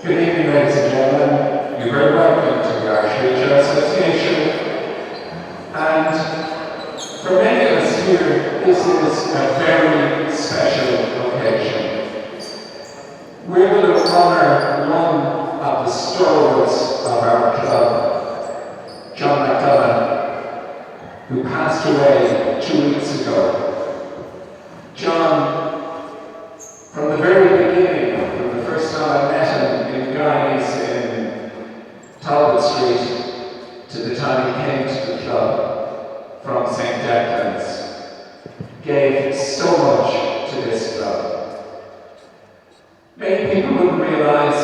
Good evening, ladies and gentlemen. You're very welcome to the Irish Wheelchair Association. And for many of us here, this is a very special occasion. We're going to honour one of the stalwarts of our club, John McDonough, who passed away 2 weeks ago. John, from the very beginning, from the first time I met him in Guy's in Talbot Street to the time he came to the club from St. Declan's, gave so much to this club. Many people wouldn't realise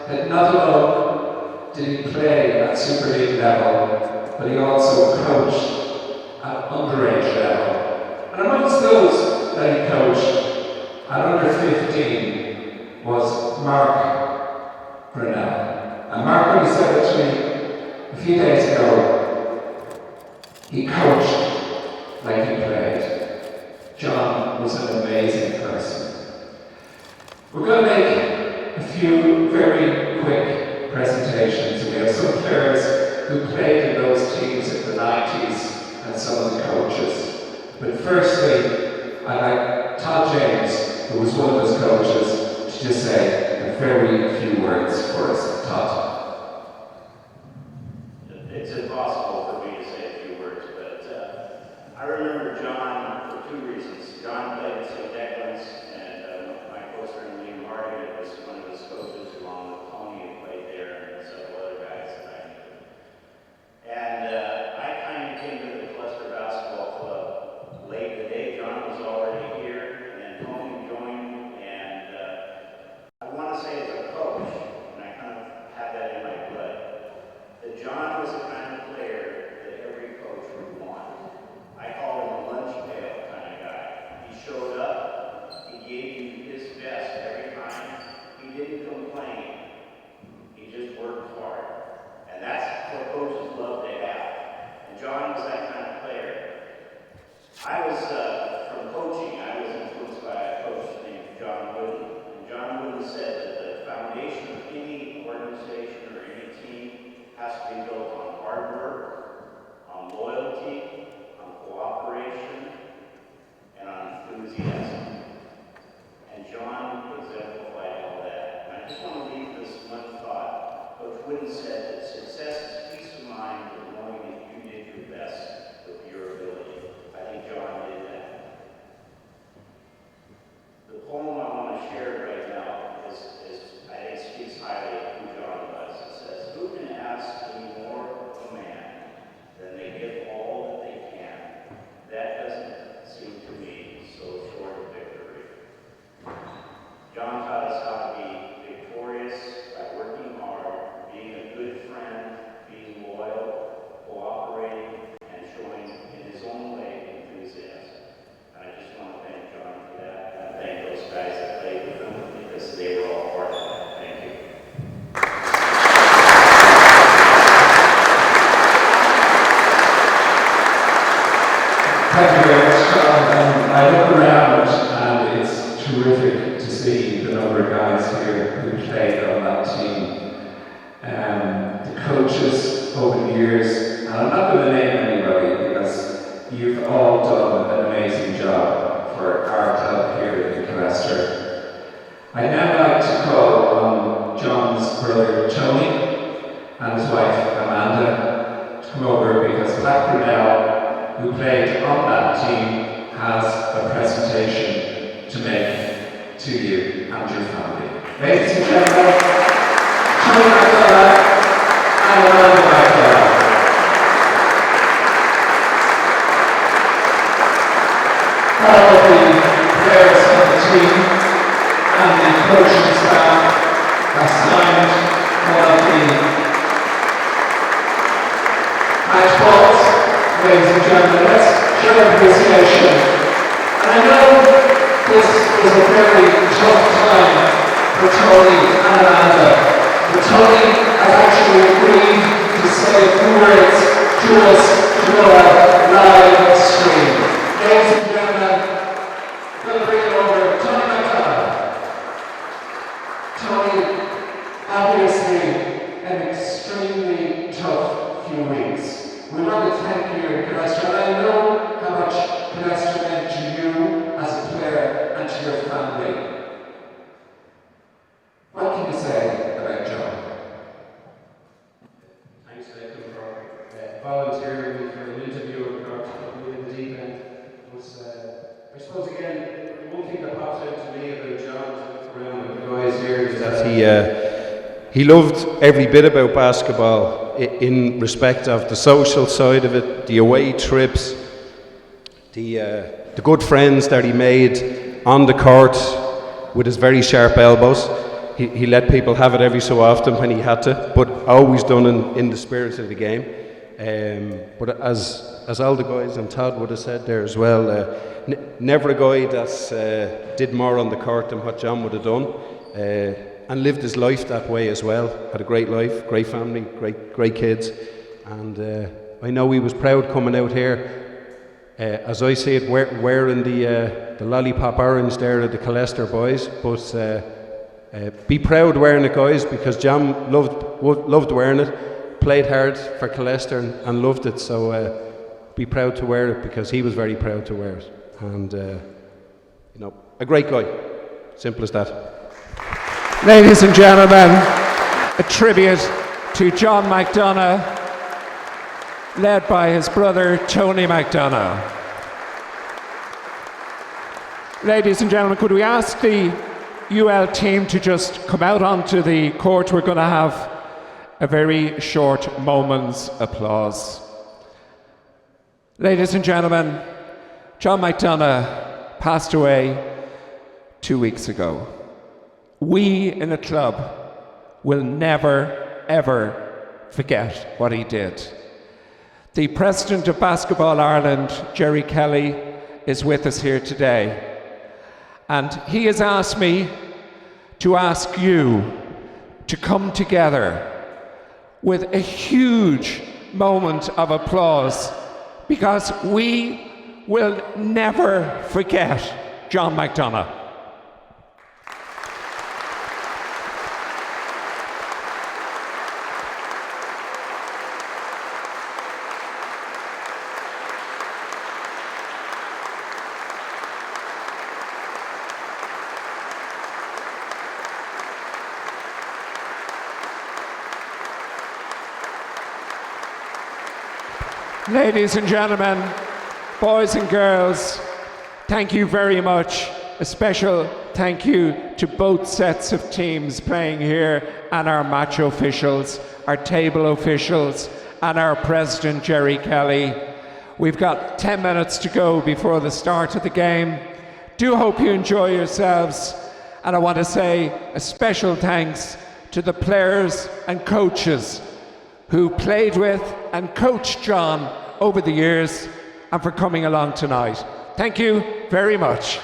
that not alone did he play at Super League level, but he also coached at underage level. And amongst those that he coached at under 15 was Mark Brunel. And Mark, when he said it to me a few days ago, he coached like he played. John was an amazing person. We're going to make a few very quick presentations. We have some players who played in those teams in the 90s and some of the coaches. But firstly, I'd like Todd James, who was one of those coaches, to just say a very few words for us. Todd. It's impossible for me to say a few words, but I remember John for two reasons. John played at St. Declan's, and my close friend Liam Hardy was one of his coaches, along with Tony, who played there, and several other guys that I knew. And I kind of came to the Killester Basketball Club late in the day. John was already here, and then Tony joined, and I want to say as a coach, and I kind of have that in my blood, that John was the kind of player that every coach would want. I call him a lunch pail kind of guy. He showed up, he gave you his best every time. He didn't complain. He just worked hard. And that's what coaches love to have. And John was that kind of player. I was, from coaching, I was influenced by a coach named John Wooden. And John Wooden said that the foundation of any organization or any team has to be built on hard work, on loyalty, on cooperation, and on enthusiasm. And John exemplified all that. And I just want to leave this one thought. Coach Wooden said that success is peace of mind with knowing that you did your best with your ability. I think John did that. The poem I want to share right now is I think speaks highly of who John was. It says, "Who can ask any more of a man than they give all that they can? That doesn't seem to me so short of victory." John taught us how to be victorious by working hard, being a good friend, being loyal, cooperating, and showing in his own way enthusiasm. And I just want to thank John for that, and I thank those guys that played with him because they were all part of that. Thank you. Thank you very much, John. I look around and it's terrific to see the number of guys here who played on that team. The coaches over the years, and I'm not going to name anybody because you've all done an amazing job for our club here in Killester. I'd now like to call on John's brother Tony and his wife Amanda to come over because Pat Brunel, who played on that team, has a presentation to make to you and your family. Ladies and gentlemen, Tony McDonough and Amanda McDonough. All of the players on the team and the coaching staff have signed one of the match balls. Ladies and gentlemen, let's show appreciation. And I know this was a very tough time for Tony and Amanda, but Tony has actually agreed to say a few words to us through our live stream. Ladies and gentlemen, we'll bring it over Tony McDonough. Tony, here in Killester. And I know how much Killester meant to you as a player and to your family. What can you say about John? Thanks, Nathan, for volunteering me for an interview with regards to putting me in the deep end. I suppose, again, one thing that pops out to me about John around with the guys here is that he loved every bit about basketball in respect of the social side of it, the away trips, the good friends that he made on the court with his very sharp elbows. He let people have it every so often when he had to, but always done in the spirit of the game. But as all the guys and Todd would have said there as well, never a guy that did more on the court than what John would have done, and lived his life that way as well. Had a great life, great family, great kids, and I know he was proud coming out here, as I see it, wearing the lollipop orange there of the Killester boys, but. Be proud wearing it, guys, because John loved wearing it, played hard for Killester and loved it, so be proud to wear it because he was very proud to wear it. And, a great guy. Simple as that. Ladies and gentlemen, a tribute to John McDonough, led by his brother Tony McDonough. Ladies and gentlemen, could we ask the UL team to just come out onto the court? We're going to have a very short moment's applause. Ladies and gentlemen, John McDonough passed away 2 weeks ago. We in the club will never, ever forget what he did. The President of Basketball Ireland, Jerry Kelly, is with us here today. And he has asked me to ask you to come together with a huge moment of applause because we will never forget John McDonough. Ladies and gentlemen, boys and girls, thank you very much. A special thank you to both sets of teams playing here and our match officials, our table officials, and our president, Jerry Kelly. We've got 10 minutes to go before the start of the game. Do hope you enjoy yourselves. And I want to say a special thanks to the players and coaches who played with and coached John over the years and for coming along tonight. Thank you very much.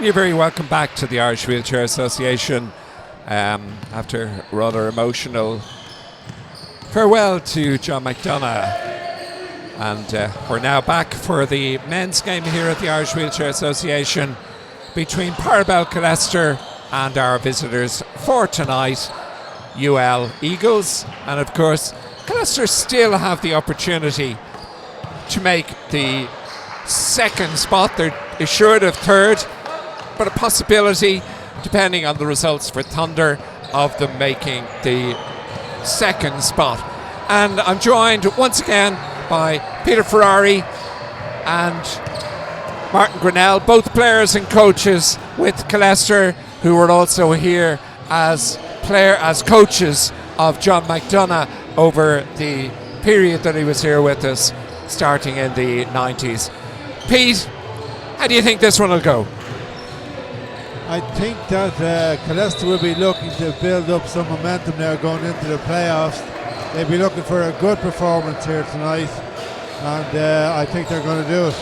And you're very welcome back to the Irish Wheelchair Association after a rather emotional farewell to John McDonagh. And we're now back for the men's game here at the Irish Wheelchair Association between Parabel Killester and our visitors for tonight, UL Eagles. And of course, Killester still have the opportunity to make the second spot. They're assured of third, but a possibility, depending on the results for Thunder, of them making the second spot. And I'm joined once again by Peter Ferrari and Martin Grinnell, both players and coaches with Killester, who were also here as coaches of John McDonagh over the period that he was here with us, starting in the 90s. Pete, how do you think this one will go? I think that Killester will be looking to build up some momentum now going into the playoffs. They'll be looking for a good performance here tonight, and I think they're going to do it.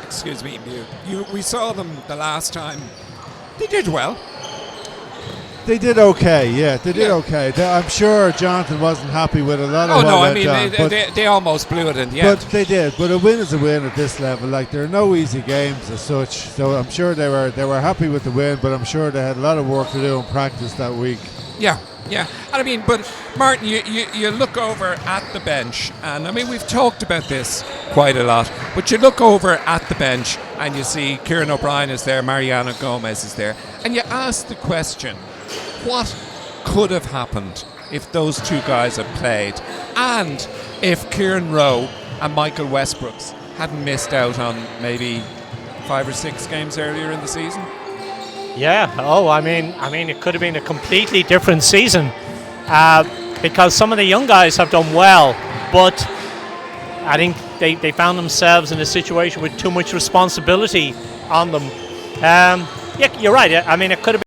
Excuse me, we saw them the last time. They did well. They did okay, yeah. They did okay. I'm sure Jonathan wasn't happy with a lot of what went on. They almost blew it in the end. But they did. But a win is a win at this level. Like, there are no easy games as such. So I'm sure they were happy with the win, but I'm sure they had a lot of work to do in practice that week. Yeah. And I mean, but Martin, you look over at the bench, and I mean, we've talked about this quite a lot, but you look over at the bench and you see Kieran O'Brien is there, Mariano Gomez is there, and you ask the question, what could have happened if those two guys had played, and if Kieran Rowe and Michael Westbrooks hadn't missed out on maybe 5 or 6 games earlier in the season? Yeah. I mean, it could have been a completely different season because some of the young guys have done well, but I think they found themselves in a situation with too much responsibility on them. Yeah, you're right. I mean, it could have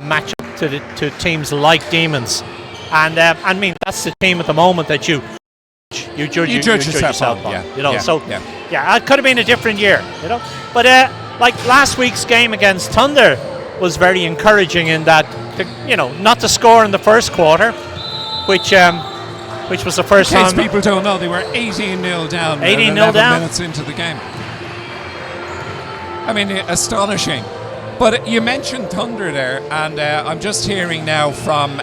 match up to teams like Demons, and I mean, that's the team at the moment that you judge yourself on. Yeah, it could have been a different year, but like last week's game against Thunder was very encouraging in that not to score in the first quarter, which was the first time. In case people don't know, they were 18-0 down 18-0 11 down minutes into the game. I mean, astonishing. But you mentioned Thunder there, and I'm just hearing now from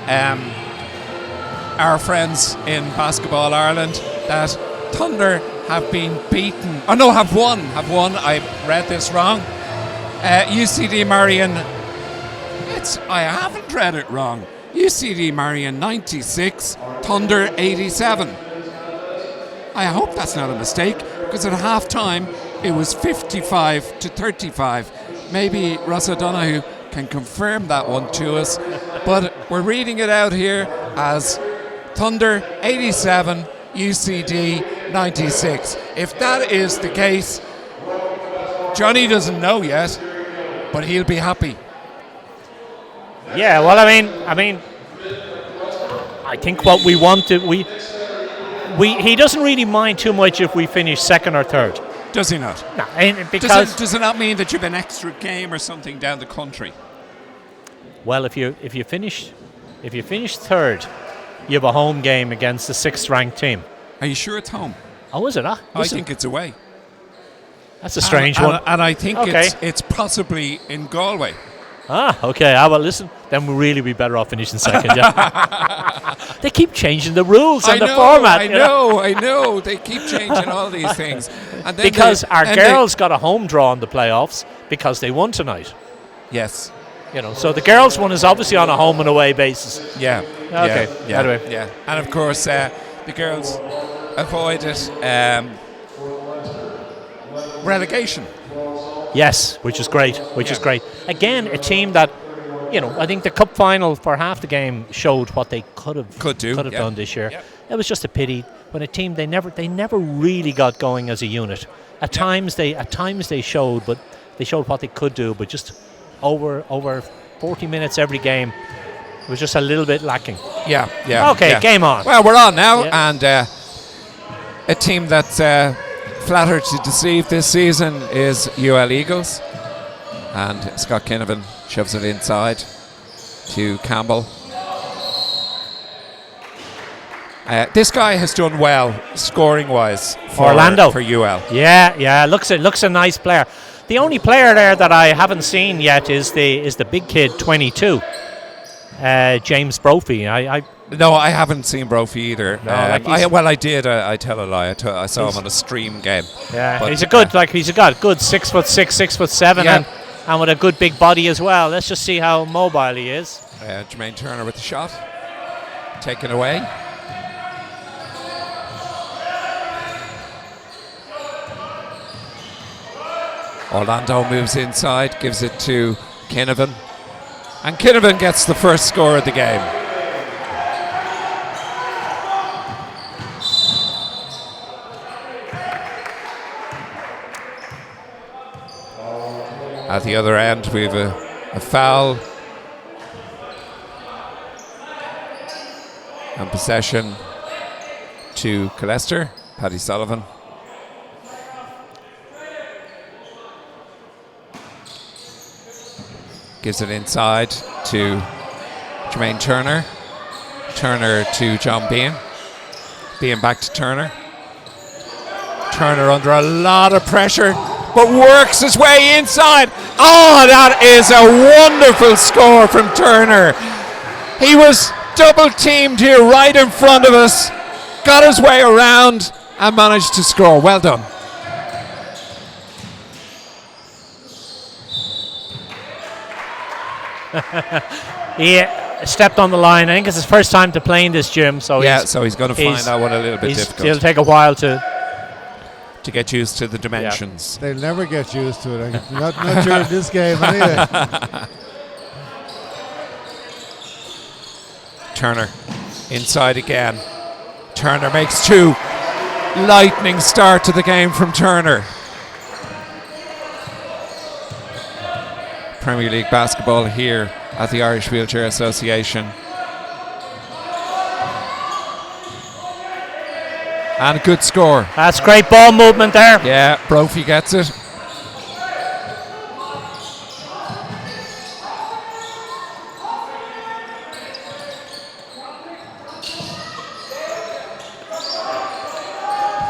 our friends in Basketball Ireland that Thunder have been beaten. Oh no, have won. I read this wrong. UCD Marion. I haven't read it wrong. UCD Marion 96, Thunder 87. I hope that's not a mistake, because at half time it was 55-35. Maybe Ross O'Donoghue can confirm that one to us, but we're reading it out here as Thunder 87, UCD 96. If that is the case, Johnny doesn't know yet, but he'll be happy. Yeah, well, I mean, I think what we wanted, he doesn't really mind too much if we finish second or third. Does he not? No, and because does it not mean that you have an extra game or something down the country? well, if you finish third, you have a home game against the 6th ranked team. Are you sure it's home? Oh, is it? I think it's away. That's a strange one. And I think Okay. it's possibly in Galway. Okay. Well, listen, then we'll really be better off finishing second. Yeah. They keep changing the rules and the format. I know. They keep changing all these things. And then Because our girls got a home draw in the playoffs because they won tonight. Yes. So the girls' one is obviously on a home and away basis. Yeah. Okay. Yeah. Anyway. Yeah. And of course, the girls avoided relegation. Yes, which is great. Again, a team that, I think the cup final for half the game showed what they could have done this year. Yeah. It was just a pity when a team they never really got going as a unit. At times they showed, but they showed what they could do, but just over 40 minutes every game, it was just a little bit lacking. Yeah. Okay, yeah. game on. Well, we're on now, Yeah. and a team that's flattered to deceive this season is UL Eagles, and Scott Kinnavan shoves it inside to Campbell. This guy has done well scoring wise for Orlando. for UL. Yeah, looks a nice player. The only player there that I haven't seen yet is the big kid, 22, James Brophy. No, I haven't seen Brophy either. No, I did. I tell a lie. I saw him on a stream game. Yeah, But, he's a good 6'6", 6'7", Yeah. and with a good big body as well. Let's just see how mobile he is. Jermaine Turner with the shot, taken away. Orlando moves inside, gives it to Kinnavan, and Kinnavan gets the first score of the game. At the other end, we have a foul and possession to Killester, Paddy Sullivan. Gives it inside to Jermaine Turner. Turner to John Bean. Bean back to Turner. Turner under a lot of pressure, but works his way inside. Oh, that is a wonderful score from Turner. He was double teamed here right in front of us, got his way around and managed to score. Well done. He stepped on the line. I think it's his first time to play in this gym, so he's going to find that one a little bit difficult. It'll take a while to get used to the dimensions. They'll never get used to it. Not during this game anyway. Turner inside again. Turner makes two. Lightning start to the game from Turner. Premier League basketball here at the Irish Wheelchair Association. And a good score. That's great ball movement there. Yeah, Brophy gets it.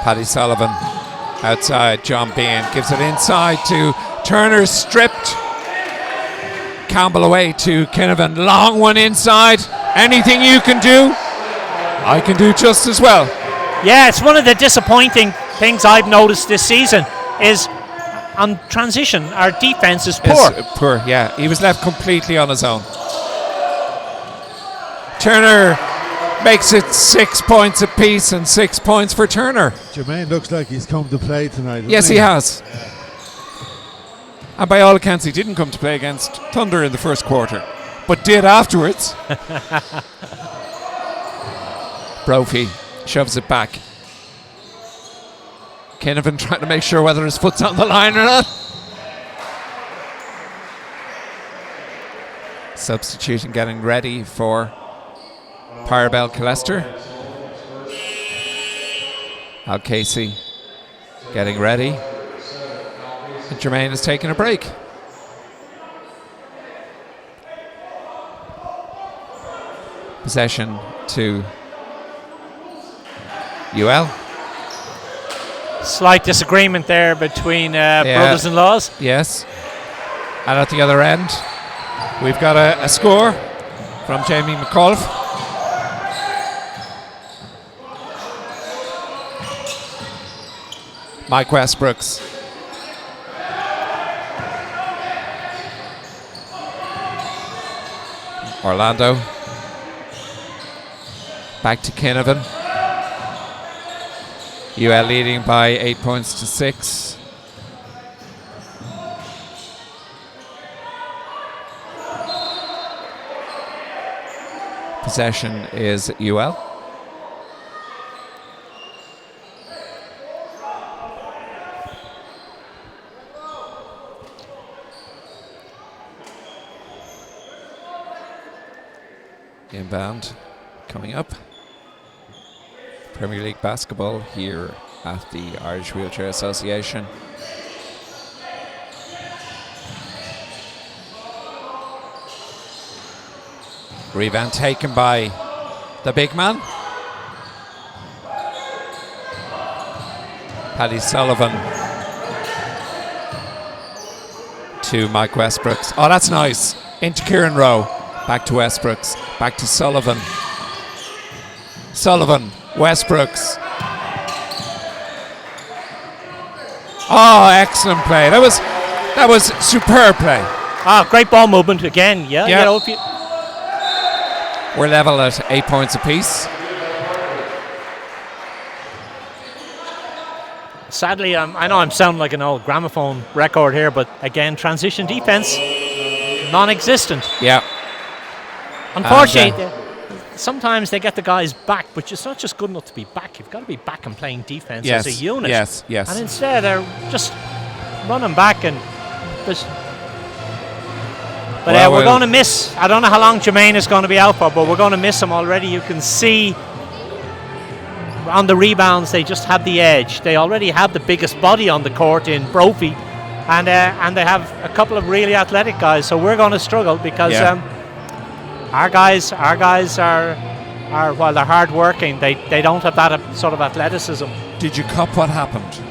Paddy Sullivan outside. John Bean gives it inside to Turner, stripped. Campbell away to Kinnavan. Long one inside. Anything you can do, I can do just as well. Yeah, it's one of the disappointing things I've noticed this season is on transition, our defense is poor. Poor, yeah. He was left completely on his own. Turner Makes it 6 points apiece and 6 points for Turner. Jermaine looks like he's come to play tonight. Yes, he has. And by all accounts, he didn't come to play against Thunder in the first quarter, but did afterwards. Brophy shoves it back. Kinnavan trying to make sure whether his foot's on the line or not. Substituting, getting ready for Parabel Killester. Al Casey getting ready. And Jermaine is taking a break. Possession to UL. Slight disagreement there between brothers-in-laws. Yes. And at the other end, we've got a score from Jamie McAuliffe. Mike Westbrooks. Orlando. Back to Kinnavan. UL leading by 8 points to 6. Possession is UL. Inbound coming up. Premier League basketball here at the Irish Wheelchair Association. Rebound taken by the big man. Paddy Sullivan to Mike Westbrooks. Oh, that's nice. Into Kieran Rowe. Back to Westbrooks. Back to Sullivan. Sullivan. Westbrooks. Oh, excellent play. That was superb play. Ah, great ball movement again. Yeah. Yep. You know, if you We're level at 8 points apiece. Sadly, I know I'm sounding like an old gramophone record here, but again, transition defense, non-existent. Yeah. Unfortunately, sometimes they get the guys back, but it's not just good enough to be back. You've got to be back and playing defense as a unit. Yes. And instead, they're just running back and just. But we're going to miss. I don't know how long Jermaine is going to be out for, but we're going to miss him already. You can see on the rebounds, they just have the edge. They already have the biggest body on the court in Brophy, and they have a couple of really athletic guys. So we're going to struggle because our guys are while they're hard working, they don't have that sort of athleticism. Did you cop what happened?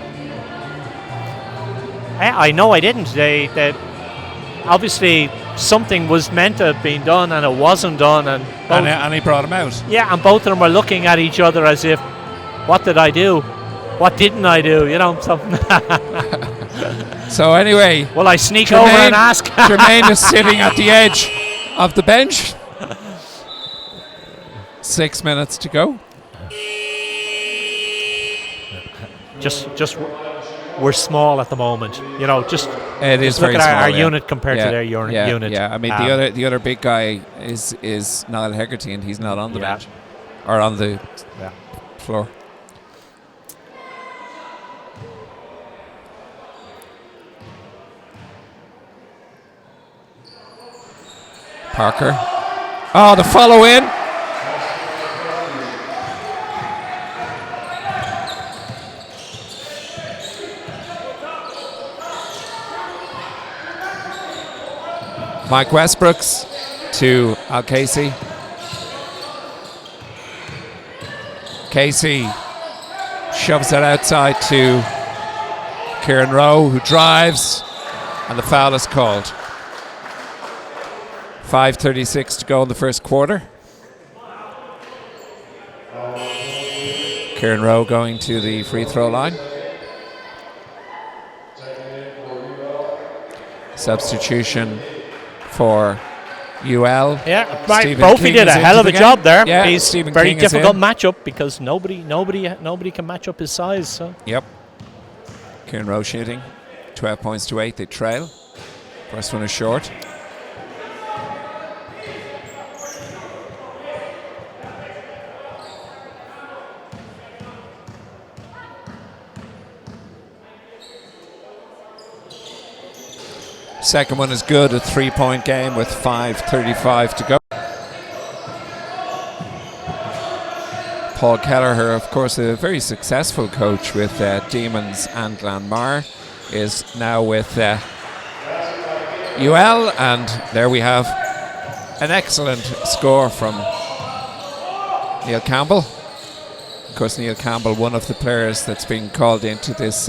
I know I didn't. They obviously something was meant to have been done and it wasn't done, and he brought him out. Yeah, and both of them were looking at each other as if, what did I do? What didn't I do? You know, something. So anyway, will I sneak over and ask? Jermaine is sitting at the edge of the bench. 6 minutes to go. Just we're small at the moment. You know, just it is look very at small, our unit compared to their unit. Yeah, I mean the other big guy is Niall Hegarty, and he's not on the bench or on the floor. Parker. Oh, the follow in. Mike Westbrooks to Al Casey. Casey shoves it outside to Kieran Rowe, who drives, and the foul is called. 5:36 to go in the first quarter. Kieran Rowe going to the free throw line. Substitution for Yeah, right. Stephen Brophy King did a is hell into of a the job game. there. Yeah, He's Stephen very King is difficult in. matchup because nobody can match up his size. So Yep. Kieran Rowe shooting. 12 points to 8. They trail. First one is short. Second one is good, a 3-point game with 5:35 to go. Paul Kelleher, of course, a very successful coach with Demons and Glanmire, is now with UL, and there we have an excellent score from Neil Campbell. Of course, Neil Campbell, one of the players that's been called into this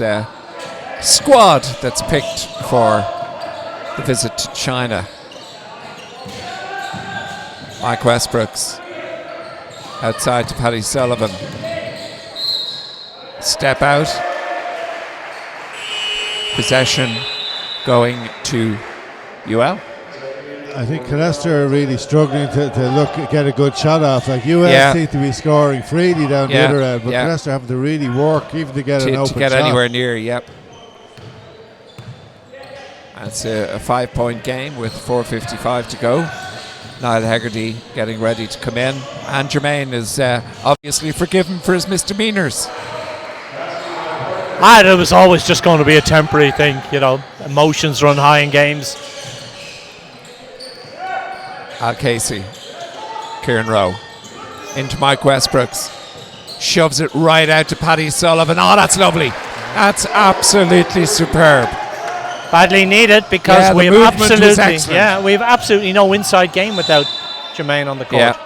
squad that's picked for the visit to China. Mike Westbrooks outside to Paddy Sullivan. Step out. Possession going to UL. I think Killester are really struggling to get a good shot off. Like UL seem to be scoring freely down the other end, but Killester having to really work even to get an open shot. To get anywhere near, yep. It's a 5-point game with 4:55 to go. Niall Hegarty getting ready to come in, and Jermaine is obviously forgiven for his misdemeanors. It was always just going to be a temporary thing, emotions run high in games. Al Casey, Kieran Rowe into Mike Westbrooks, shoves it right out to Paddy Sullivan. Oh, that's lovely. That's absolutely superb. Badly needed because we have absolutely no inside game without Jermaine on the court. Yeah.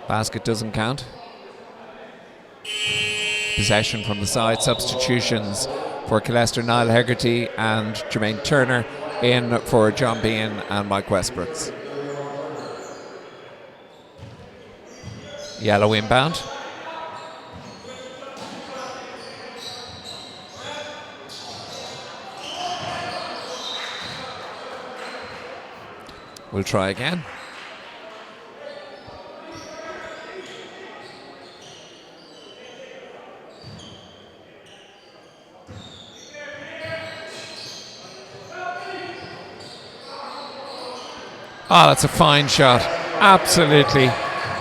Basket doesn't count. Possession from the side. Substitutions for Killester, Niall Hegarty and Jermaine Turner in for John Bean and Mike Westbrooks. Yellow inbound. We'll try again. Oh, that's a fine shot. Absolutely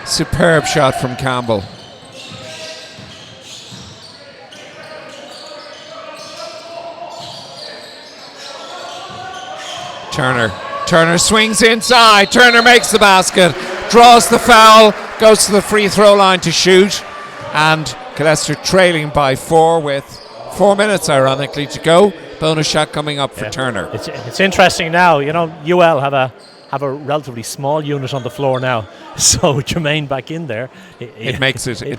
superb shot from Campbell. Turner swings inside. Turner makes the basket, draws the foul, goes to the free throw line to shoot, and Killester trailing by 4 with 4 minutes, ironically, to go. Bonus shot coming up for Turner. It's interesting now. UL have a relatively small unit on the floor now, so Jermaine back in there. It makes it a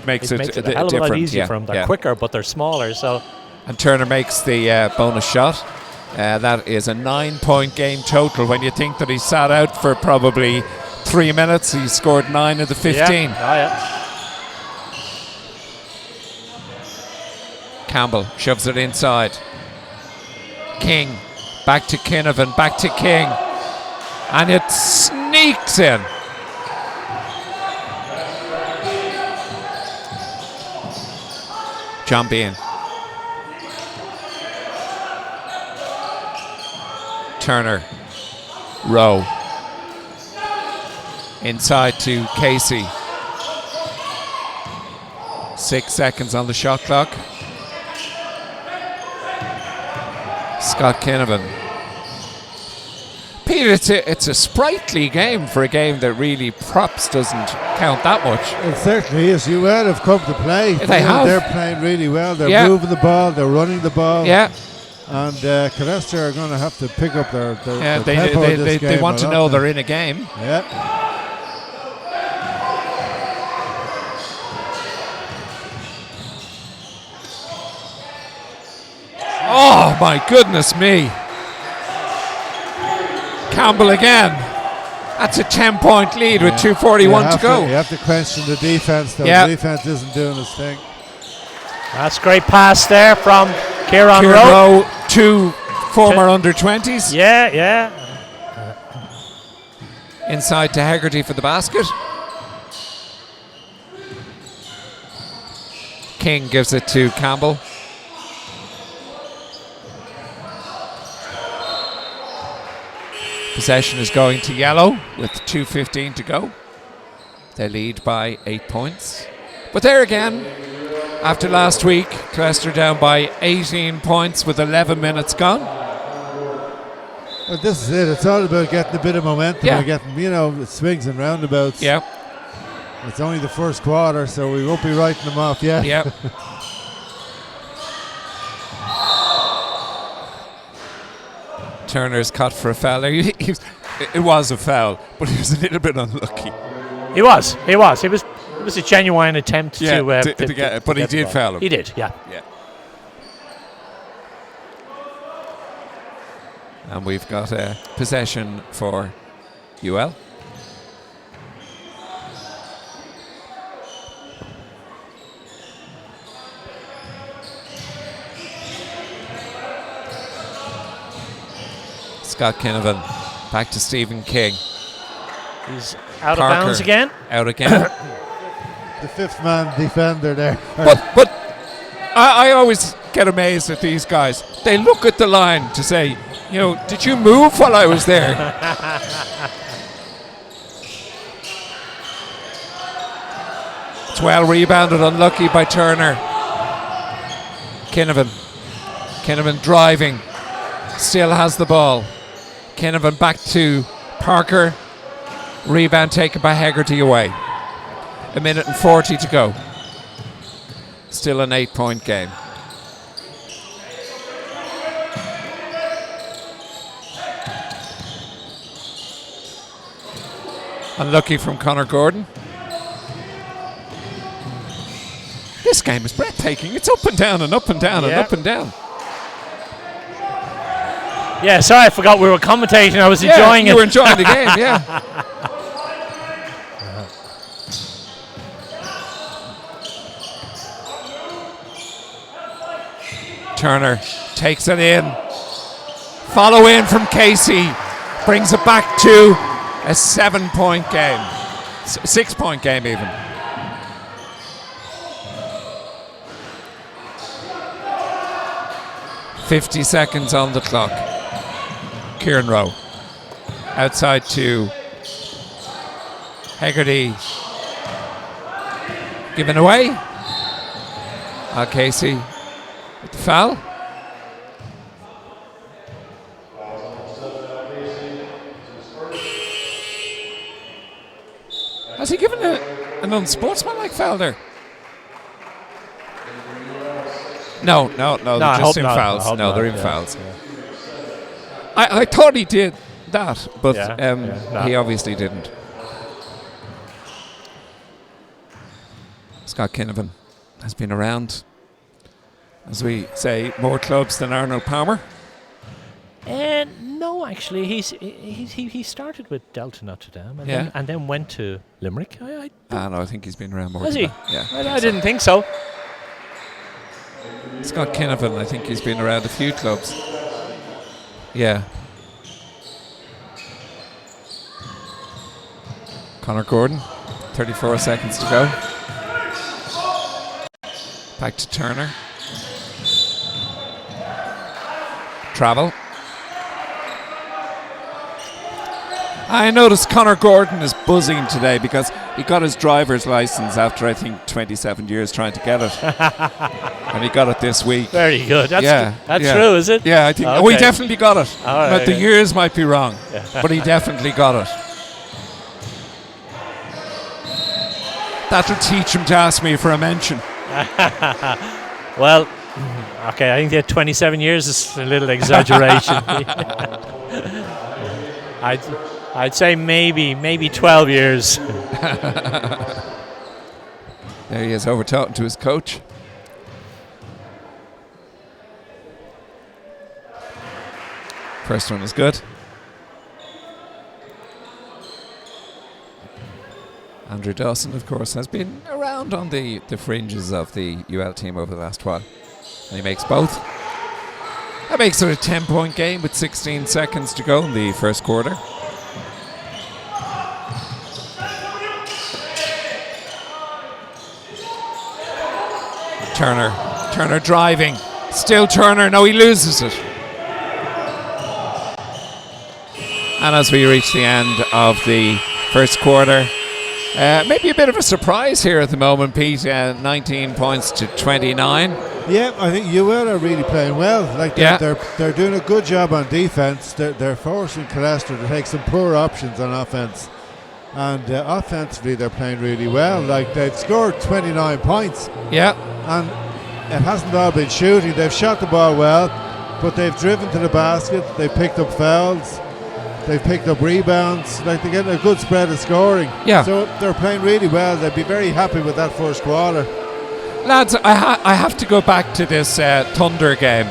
hell of a lot easier for them. They're quicker, but they're smaller. So, and Turner makes the bonus shot. That is a 9-point game total. When you think that he sat out for probably 3 minutes, he scored 9 of the 15. Campbell shoves it inside. King, back to Kinnavan, back to King. And it sneaks in. John Bean. Turner. Rowe. Inside to Casey. 6 seconds on the shot clock. Scott Kinnavan. Peter, it's a sprightly game for a game that really props doesn't count that much. It certainly is. UL have come to play. They have. They're playing really well. They're moving the ball. They're running the ball. Yeah. And Killester are going to have to pick up their tempo they this game want to know they're in a game. Yeah. Oh my goodness me. Campbell again. That's a 10-point lead with 2:41 to go. You have to question the defense, though. The defense isn't doing its thing. That's a great pass there from Kieran Rowe. To Former under-20s. Yeah. Inside to Hegarty for the basket. King gives it to Campbell. Possession is going to Yellow with 2:15 to go. They lead by 8 points. But there again, after last week, Killester down by 18 points with 11 minutes gone. Well, this is it. It's all about getting a bit of momentum. Yeah. We're getting, it swings and roundabouts. Yeah. It's only the first quarter, so we won't be writing them off yet. Yeah. Turner's cut for a foul. It was a foul, but he was a little bit unlucky. He was. It was a genuine attempt to get it, but he did foul him. He did, yeah. And we've got a possession for UL. Scott Kinnavan back to Stephen King. He's out of bounds again. Out again. The fifth man defender there. But I always get amazed at these guys. They look at the line to say, did you move while I was there? It's well rebounded, unlucky by Turner. Kinnavan driving, still has the ball. Kinnavan back to Parker. Rebound taken by Hegarty away. 1:40 to go. Still an 8-point game. Unlucky from Conor Gordon. This game is breathtaking. It's up and down and up and down and up and down. Yeah, sorry, I forgot we were commentating. I was enjoying it. You were enjoying the game, yeah. Turner takes it in. Follow in from Casey. Brings it back to a 7-point game. 6-point game even. $50 seconds on the clock. Kieran Rowe. Outside to Hegarty. Given away. Casey with the foul. Has he given an unsportsmanlike foul there? No, they're just in fouls. No, they're in fouls. I thought he did that, but he obviously didn't. Scott Kinnavan has been around, as we say, more clubs than Arnold Palmer. No, actually, he started with Delta Notre Dame and then went to Limerick. No, I think he's been around more. Has he? Yeah, I didn't think so. Scott Kinnavan, I think he's been around a few clubs. Yeah. Conor Gordon, 34 seconds to go. Back to Turner. Travel. I noticed Conor Gordon is buzzing today because he got his driver's license after, I think, 27 years trying to get it. And he got it this week. Very good. That's true, is it? Yeah, I think. Oh, he definitely got it. But the years might be wrong, but he definitely got it. That'll teach him to ask me for a mention. Well, okay, I think that 27 years is a little exaggeration. I'd say maybe 12 years. There he is, over talking to his coach. First one is good. Andrew Dawson, of course, has been around on the fringes of the UL team over the last while. And he makes both. That makes it a 10-point game with 16 seconds to go in the first quarter. Turner driving. Still Turner. No, he loses it. And as we reach the end of the first quarter, maybe a bit of a surprise here at the moment, Pete. 19 points to 29. Yeah, I think UL are really playing well. Like they're doing a good job on defense. They're forcing Killester to take some poor options on offense, and offensively they're playing really well. Like they've scored 29 points. Yeah, and it hasn't all been shooting. They've shot the ball well, but they've driven to the basket. They've picked up fouls. They've picked up rebounds. Like they're getting a good spread of scoring. Yeah. So they're playing really well. They'd be very happy with that first quarter. Lads, I have to go back to this Thunder game.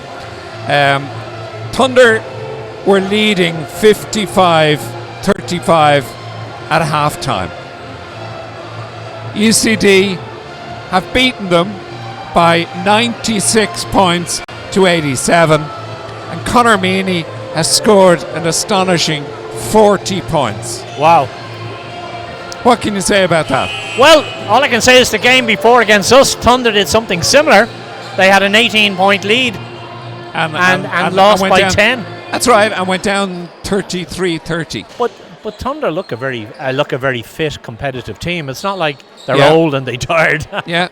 Thunder were leading 55-35 at halftime. UCD have beaten them by 96 points to 87, and Conor Meany has scored an astonishing 40 points. Wow. What can you say about that? Well, all I can say is the game before against us, Thunder did something similar. They had an 18-point lead and lost by 10. That's right, and went down 33-30. But Thunder look a very fit, competitive team. It's not like they're old and they tired. Yeah.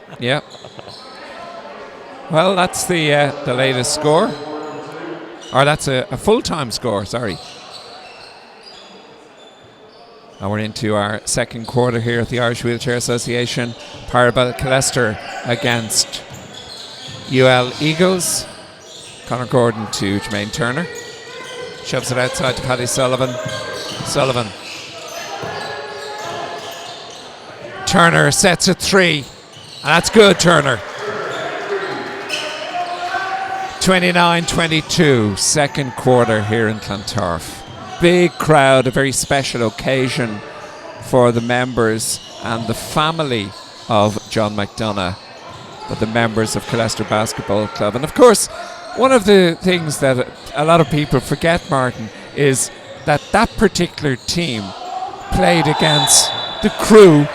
Well, that's the latest score. Or that's a full-time score, sorry. And we're into our second quarter here at the Irish Wheelchair Association. Parabel Killester against UL Eagles. Conor Gordon to Jermaine Turner. Shoves it outside to Paddy Sullivan. Turner sets a three. And that's good, Turner. 29-22, second quarter here in Clontarf. Big crowd, a very special occasion for the members and the family of John McDonough, but the members of Killester Basketball Club. And of course, one of the things that a lot of people forget, Martin, is that that particular team played against the crew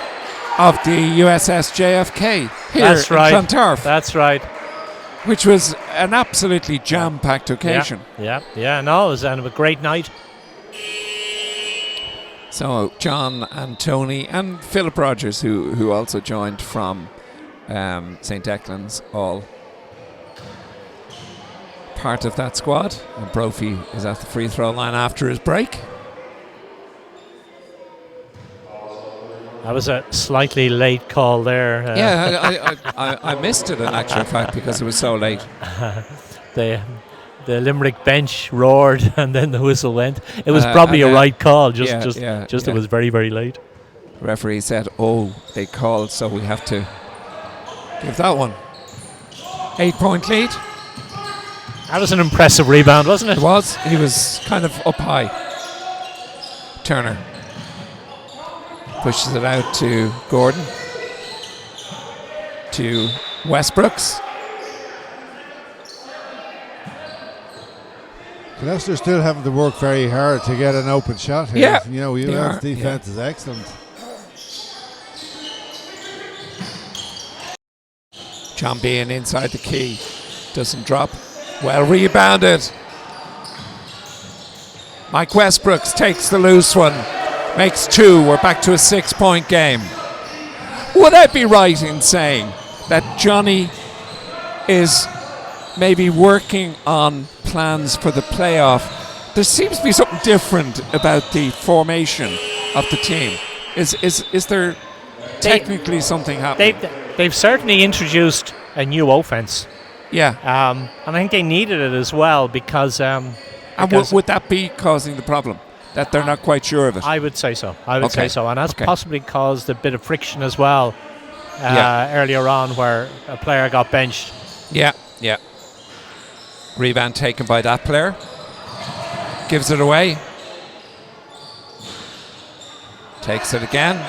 of the USS JFK here in Clontarf. That's right. Which was an absolutely jam-packed occasion. Yeah, no, it was a great night. So John and Tony and Philip Rogers, who also joined from St. Declan's, all part of that squad. And Brophy is at the free throw line after his break. That was a slightly late call there. I missed it in actual fact because it was so late. The Limerick bench roared and then the whistle went. It was probably a right call, just it was very, very late. The referee said, they called, so we have to give that one. 8-point lead. That was an impressive rebound, wasn't it? It was. He was kind of up high. Turner pushes it out to Gordon, to Westbrooks. Killester still having to work very hard to get an open shot here. Yeah, you know, UL's defense is excellent. John Bean inside the key, doesn't drop. Well rebounded. Mike Westbrooks takes the loose one. Makes two. We're back to a 6-point game. Would I be right in saying that Johnny is maybe working on plans for the playoff? There seems to be something different about the formation of the team. Is there technically something happening? They've certainly introduced a new offense. Yeah. And I think they needed it as well because... and would that be causing the problem? That they're not quite sure of it? I would say so. And that's possibly caused a bit of friction as well earlier on where a player got benched. Yeah. Rebound taken by that player. Gives it away. Takes it again.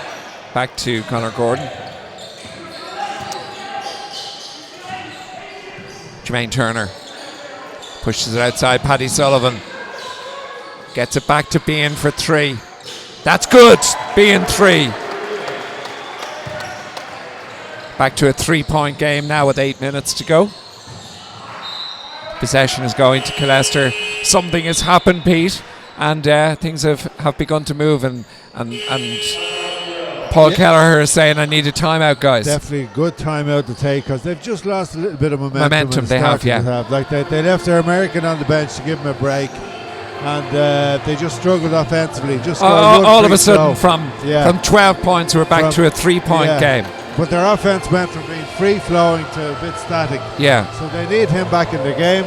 Back to Conor Gordon. Jermaine Turner Pushes it outside. Paddy Sullivan gets it back to Bean for 3. That's good. Bean 3. Back to a 3-point game now with 8 minutes to go. Possession is going to Killester. Something has happened, Pete, and things have begun to move. And Paul Kelleher is saying, "I need a timeout, guys." Definitely a good timeout to take because they've just lost a little bit of momentum. They have, yeah. Like they left their American on the bench to give him a break, and they just struggled offensively. Just all of a sudden, from 12 points, we're back to a 3-point game. But their offense went from being free-flowing to a bit static. Yeah. So they need him back in the game.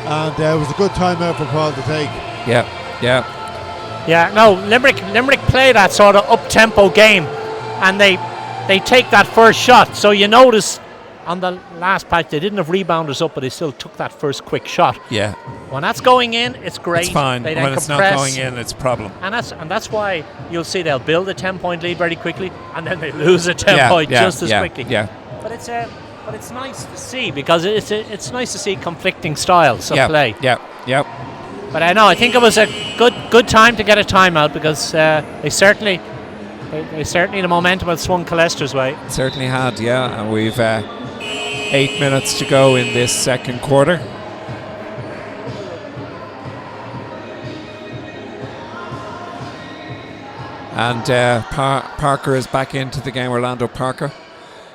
And it was a good timeout for Paul to take. Yeah, no, Limerick play that sort of up-tempo game, and they take that first shot. So you notice on the last patch they didn't have rebounders up, but they still took that first quick shot. Yeah. When that's going in, it's great. It's fine. They When it's not going in, it's a problem. And that's why you'll see they'll build a 10-point lead very quickly, and then they lose a 10-point just as quickly. Yeah. But it's nice to see because it's nice to see conflicting styles of play. Yeah. But I think it was a good time to get a timeout because they certainly the momentum had swung Killester's way. Certainly had, yeah. And we've 8 minutes to go in this second quarter. And Parker is back into the game. Orlando Parker,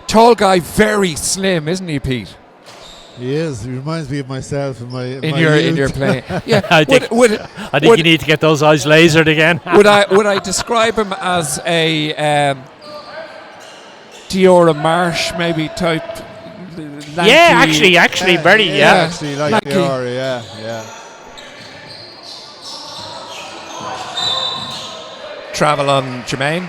tall guy, very slim, isn't he, Pete? He is. He reminds me of myself in my in your play. Yeah, I think you need to get those eyes lasered again. would I describe him as a Diora Marsh maybe type? Lanky, actually, very actually like Diora, yeah. Travel on Jermaine.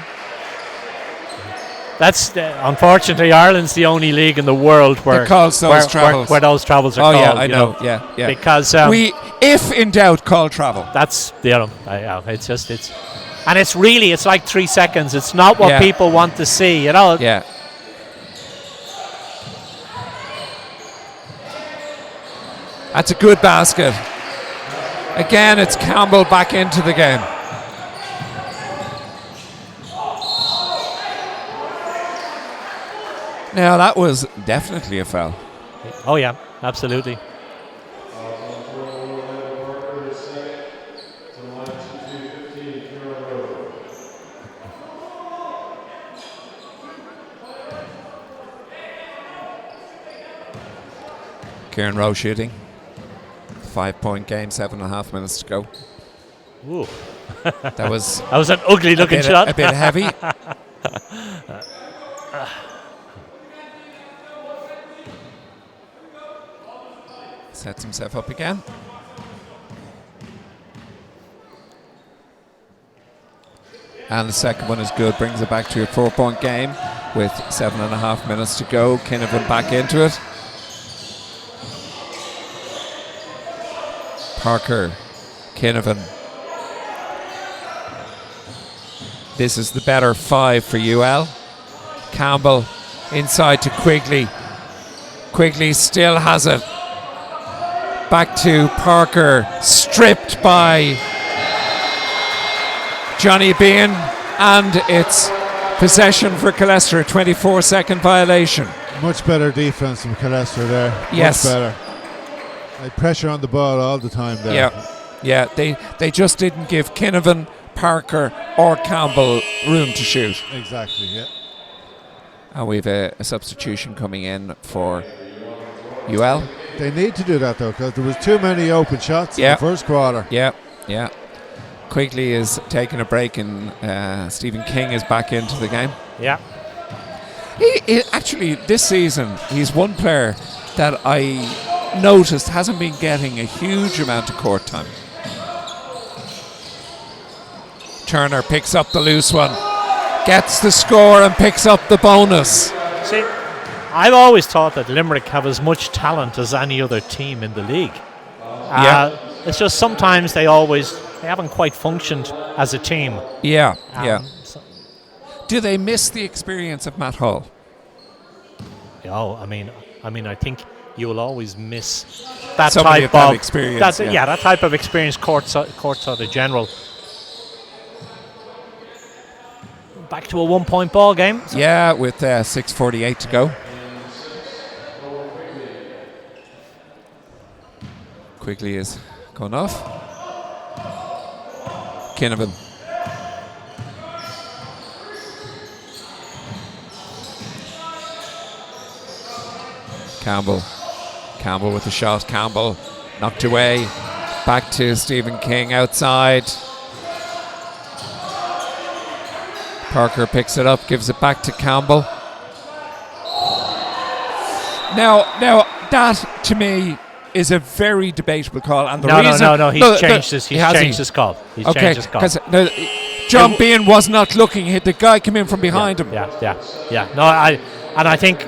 That's unfortunately Ireland's the only league in the world where calls those travels. Where those travels are called. called. I know. Yeah. Because we, if in doubt, call travel. That's it's like 3 seconds. It's not what people want to see. Yeah. That's a good basket. Again, it's Campbell back into the game. Now that was definitely a foul. Oh yeah, absolutely. Kieran Rowe shooting. 5-point game, 7.5 minutes to go. Ooh. That was an ugly looking shot. A bit heavy. Sets himself up again. And the second one is good. Brings it back to a 4-point game with 7.5 minutes to go. Kinnavan back into it. Parker, Kinnavan. This is the better 5 for UL. Campbell inside to Quigley. Quigley still has it. Back to Parker, stripped by Johnny Bean, and it's possession for Killester, a 24-second violation. Much better defense from Killester there. Yes. Much better. They pressure on the ball all the time there. Yeah. They just didn't give Kinnavan, Parker or Campbell room to shoot. Exactly, yeah. And we've a substitution coming in for UL. They need to do that though, because there was too many open shots in the first quarter. Yeah. Quigley is taking a break, and Stephen King is back into the game. Yeah. He actually, this season, he's one player that I noticed hasn't been getting a huge amount of court time. Turner picks up the loose one, gets the score and picks up the bonus. See, I've always thought that Limerick have as much talent as any other team in the league. It's just sometimes they haven't quite functioned as a team. Do they miss the experience of Matt Hall? I mean, I think you will always miss that Somebody type of that of experience, yeah. that type of experience courtside of general. Back to a 1-point ball game. Yeah, with 6:48 to go. Quickly is going off. Kinnavan. Campbell with the shot. Campbell knocked away. Back to Stephen King outside. Parker picks it up, gives it back to Campbell. Now that to me is a very debatable call, and the reason no, he's changed his call. He's changed his call. Because John Bean was not looking. The guy came in from behind him. Yeah. No, I think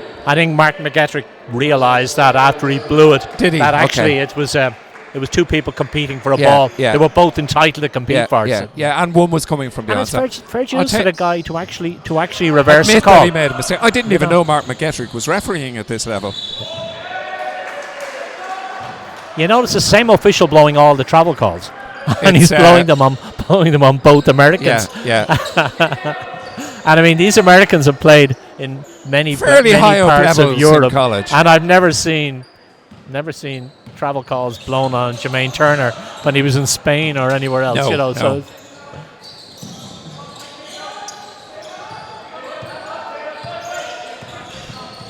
Martin McGettrick realised that after he blew it. Did he? That actually it was two people competing for a Yeah, ball. yeah. They were both entitled to compete for it. Yeah, and one was coming from behind. And it's fair dues for the guy to actually reverse the Admit call. that he made a mistake. I didn't even know Martin McGettrick was refereeing at this level. You notice the same official blowing all the travel calls, and It's, he's blowing them on both Americans. Yeah. And I mean, these Americans have played in many Fairly high up parts levels of Europe, in college. and I've never seen travel calls blown on Jermaine Turner when he was in Spain or anywhere else. No. So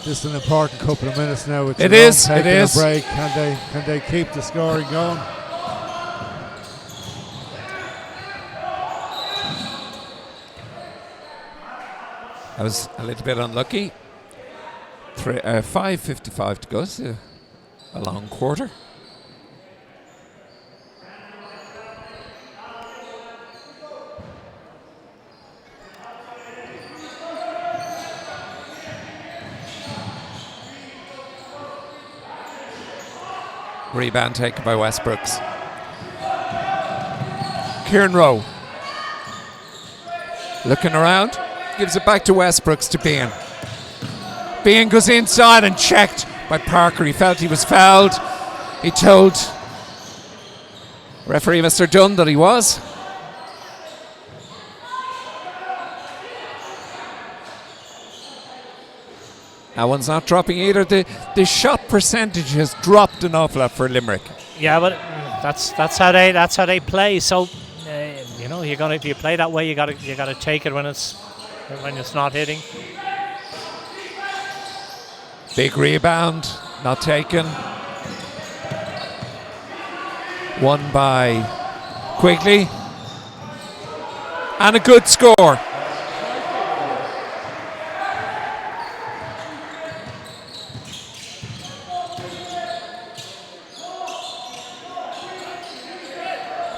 Just an important couple of minutes now. With It Tyrone is, it taking is. a break. Can they keep the scoring going? I was a little bit unlucky. 5:55 to go. So a long quarter. Rebound taken by Westbrooks. Kieran Rowe looking around, gives it back to Westbrooks to Bean. Bean goes inside and checked by Parker. He felt he was fouled. He told referee Mr. Dunn that he was. That one's not dropping either. The shot percentage has dropped an awful lot for Limerick. yeah, but that's how they play. So if you play that way, you gotta take it when it's not hitting. Big rebound, not taken. Won by Quigley. And a good score.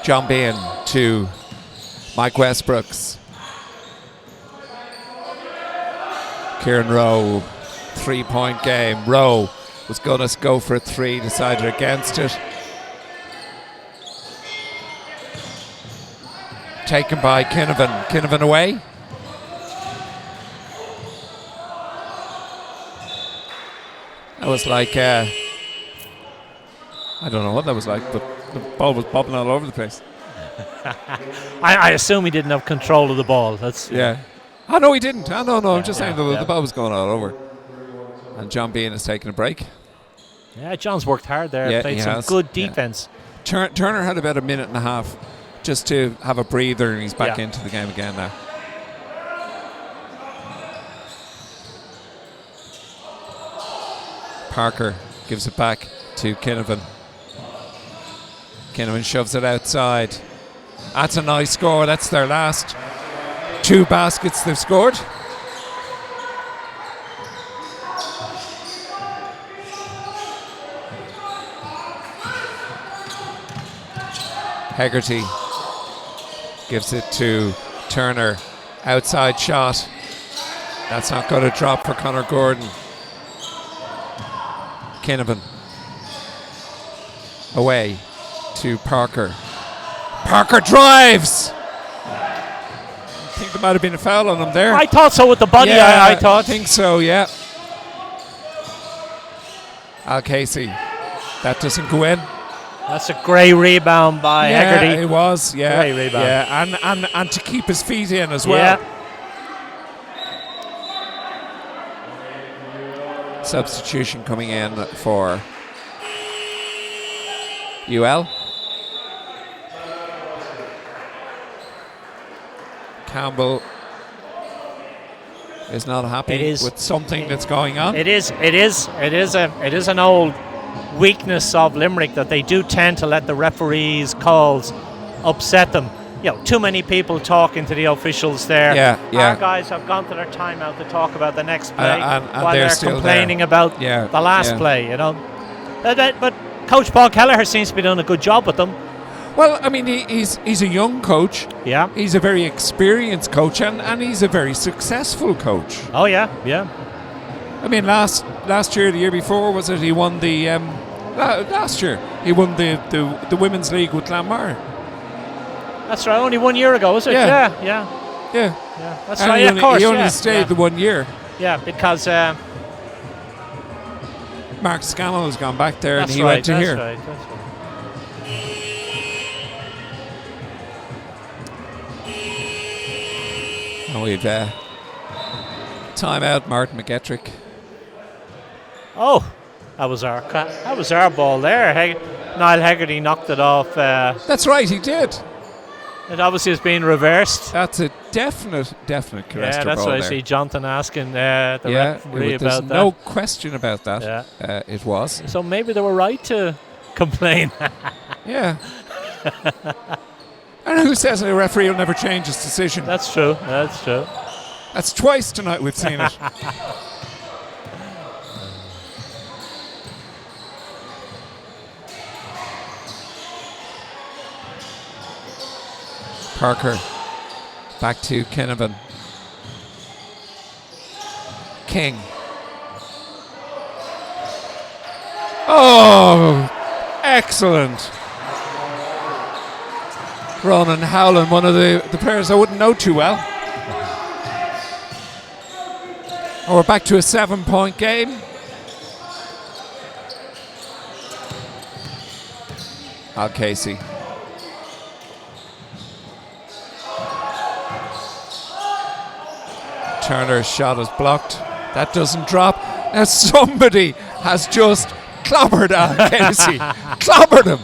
John Bean to Mike Westbrooks. Kieran Rowe, 3-point game. Rowe was going to go for a three, decided against it. Taken by Kinnavan. Kinnavan away. That was like, I don't know what that was like, but the ball was bobbing all over the place. I assume he didn't have control of the ball. That's Yeah. Oh, no, he didn't. Oh, no, I'm just saying the ball was going all over. And John Bean is taking a break. Yeah, John's worked hard there. Yeah, Played he some has. good defense. Turner had about a minute and a half just to have a breather, and he's back Yeah. into the game again now. Parker gives it back to Kinnavan. Kinnavan shoves it outside. That's a nice score. That's their last 2 baskets they've scored. Hegarty gives it to Turner. Outside shot. That's not going to drop for Conor Gordon. Kinnavan. Away to Parker. Parker drives! I think there might have been a foul on him there. I thought so with the body. Yeah, I thought. think so, yeah. Al Casey. That doesn't go in. That's a great rebound by Hegarty. It was. Yeah, Great rebound. Yeah, and to keep his feet in as well. Yeah. Substitution coming in for UL. Campbell is not happy with something that's going on. It is an old weakness of Limerick that they do tend to let the referees' calls upset them. You know, too many people talking to the officials there. Yeah. Our guys have gone to their timeout to talk about the next play And while they're they're still complaining there. about the last play, you know. But Coach Paul Kelleher seems to be doing a good job with them. Well, I mean, he's a young coach. Yeah. He's a very experienced coach, and he's a very successful coach. Oh, yeah. I mean, last year, the year before, was it? He won the last year. He won the women's league with Glanmire. That's right. Only 1 year ago, was it? Yeah. That's And right. he Of course. He only stayed the 1 year. Yeah, because Mark Scannell has gone back there, and that's he right. went to here. That's right. And we've timeout, Martin McGettrick. Oh, that was our ball there. Niall Hegarty knocked it off. That's right, he did. It obviously is being reversed. That's a definite Killester yeah, that's ball what I there. see Jonathan asking the referee There's about that. no question about that. Yeah. It was. So maybe they were right to complain. Yeah. And who says a referee will never change his decision? That's true. That's twice tonight we've seen it. Parker back to Kinnavan. King. Oh, excellent. Ronan Howland, one of the players I wouldn't know too well. Oh, we're back to a 7-point game. Al Casey. Turner's shot is blocked. That doesn't drop. Now somebody has just clobbered Al Casey. Clobbered him.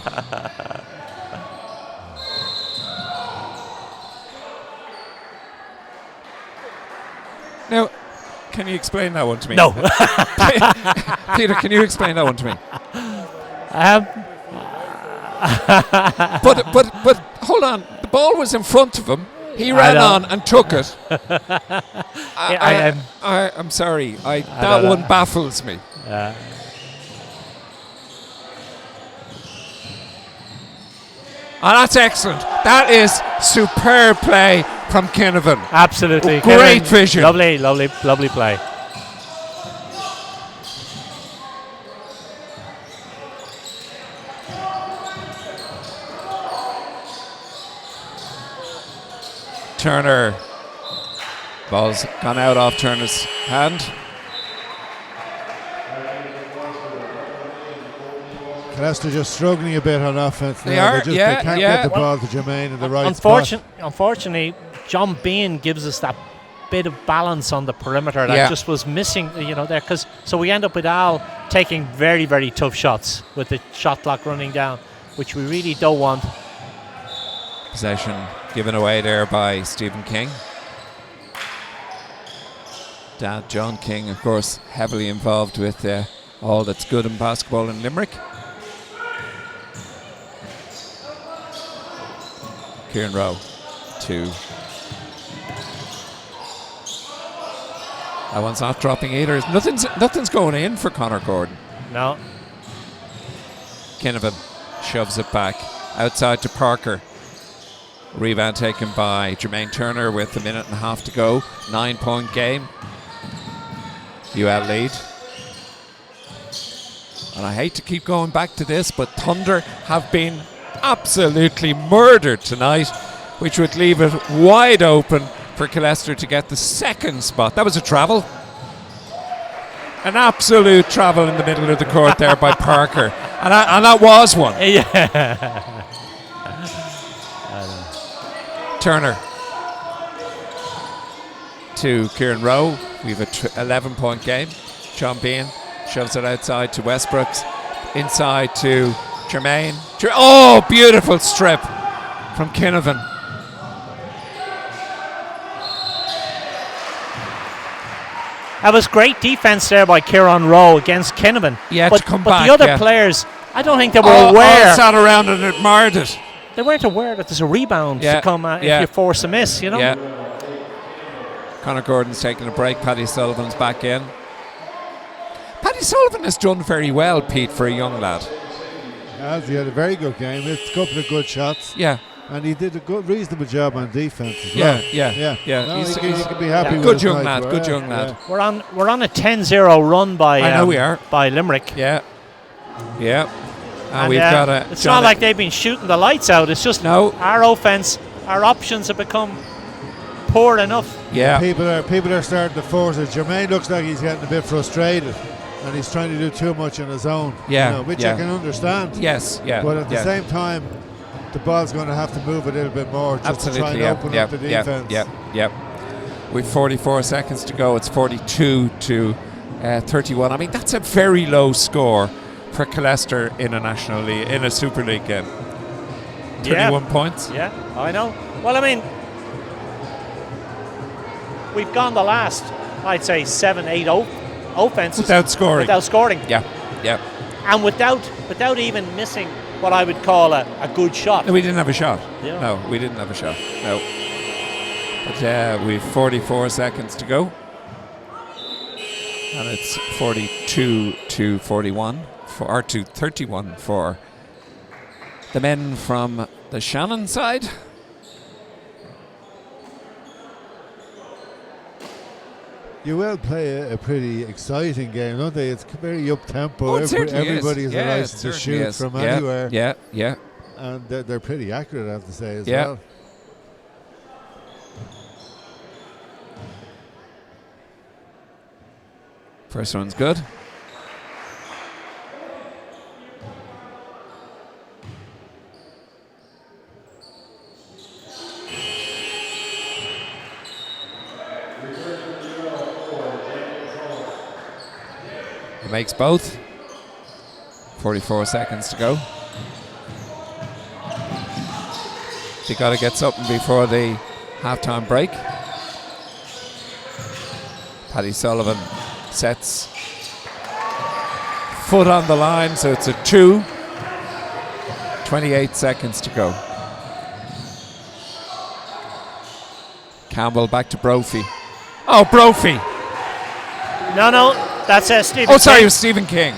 Now, can you explain that one to me? No. Peter, can you explain that one to me? But hold on. The ball was in front of him. He ran on and took it. I'm sorry. That one baffles me. Oh, that's excellent. That is superb play from Kinnavan. Absolutely. Great vision. Lovely play. Turner. Ball's gone out off Turner's hand. Killester just struggling a bit on offense. They now. are, They yeah, can't yeah. get the ball to Jermaine in the right spot. Unfortunately, John Bean gives us that bit of balance on the perimeter that just was missing, there. So we end up with Al taking very, very tough shots with the shot clock running down, which we really don't want. Possession given away there by Stephen King. Dad John King, of course, heavily involved with all that's good in basketball in Limerick. Kieran Rowe, 2. That one's not dropping either. Nothing's going in for Conor Gordon. No. Kinnavan shoves it back outside to Parker. Rebound taken by Jermaine Turner with 1.5 minutes to go. 9-point game. UL lead. And I hate to keep going back to this, but Thunder have been absolutely murdered tonight, which would leave it wide open for Killester to get the second spot. That was a travel. An absolute travel in the middle of the court there by Parker. And that was one. Yeah. Turner to Kieran Rowe. We have a 11-point game. Sean Bean shoves it outside to Westbrooks. Inside to Jermaine. Oh, beautiful strip from Kinnavan. That was great defense there by Kieran Rowe against Kinnavan. Yeah, but, to come but back, the other yeah. players, I don't think they were All aware. sat around and admired it. They weren't aware that there's a rebound Yeah, to come yeah. if you force a miss, you know? Yeah. Conor Gordon's taking a break. Paddy Sullivan's back in. Paddy Sullivan has done very well, Pete, for a young lad. He had a very good game. He had a couple of good shots. Yeah. And he did a good, reasonable job on defense as Yeah, well. yeah. No, He's he can be happy with good his young night lad. work. Good Yeah, young lad. yeah. We're on a 10-0 run by I know we are. by Limerick. Yeah. Yeah. And We've got a. it's not like they've been shooting the lights out. It's just our offense, our options have become poor enough. Yeah. People are starting to force it. Jermaine looks like he's getting a bit frustrated, and he's trying to do too much on his own. Yeah, which yeah. I can understand. Yes, yeah. But at the yeah. same time, the ball's going to have to move a little bit more just Absolutely, to try and yeah, open yeah, up the yeah, defense. yeah. With 44 seconds to go, it's 42 to 31. I mean, that's a very low score for Killester in a National League, in a Super League game. 31 points. Yeah, I know. Well, I mean, we've gone the last, I'd say, 7-8 offenses Without scoring. Yeah, yeah. And without even missing what I would call a good shot. No, we didn't have a shot. Yeah. No, we didn't have a shot. No. But we've 44 seconds to go. And it's 42 to 41, or to 31 for the men from the Shannon side. You will play a pretty exciting game, don't they? It's very up-tempo. Oh, it certainly Everybody's is. Yeah, allowed it to certainly shoot is. from Yeah, anywhere. Yeah. And they're pretty accurate, I have to say, as Yeah. well. First one's good. He makes both. 44 seconds to go. They got to get something before the halftime break. Paddy Sullivan sets foot on the line, so it's a 2. 28 seconds to go. Campbell back to Brophy. Oh, Brophy. No, that's Stephen. Oh, sorry, King. it was Stephen King.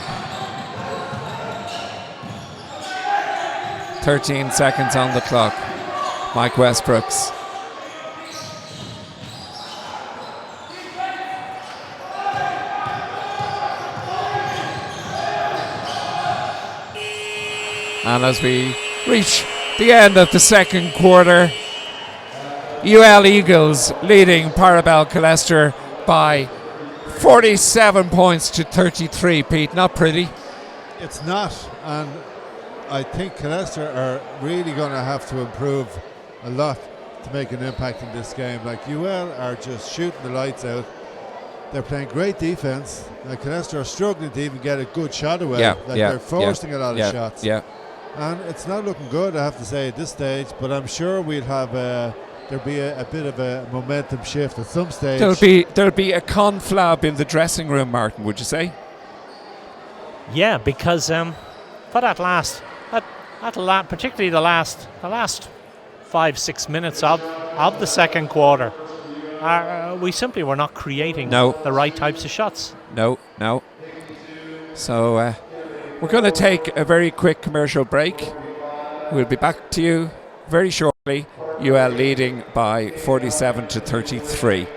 13 seconds on the clock. Mike Westbrooks. And as we reach the end of the second quarter, UL Eagles leading Parabel Killester by 47 points to 33. Pete, not pretty. It's not, and I think Killester are really going to have to improve a lot to make an impact in this game. Like, UL are just shooting the lights out. They're playing great defense. Like, Killester are struggling to even get a good shot away. They're forcing a lot of shots. Yeah. And it's not looking good, I have to say, at this stage. But I'm sure we'll have there'll be a bit of a momentum shift at some stage. There'll be a conflab in the dressing room, Martin. Would you say? Yeah, because for that particularly the last 5-6 minutes of the second quarter, we simply were not creating the right types of shots. No. So we're going to take a very quick commercial break. We'll be back to you very shortly. UL leading by 47 to 33.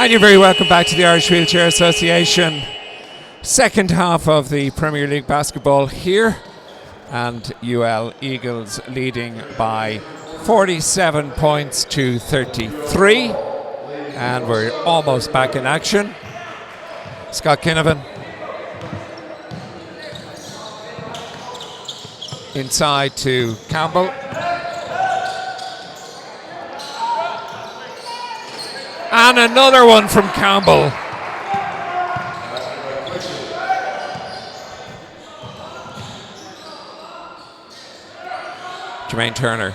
And you're very welcome back to the Irish Wheelchair Association. Second half of the Premier League basketball here. And UL Eagles leading by 47 points to 33. And we're almost back in action. Scott Kinnavan. Inside to Campbell. And another one from Campbell. Jermaine Turner.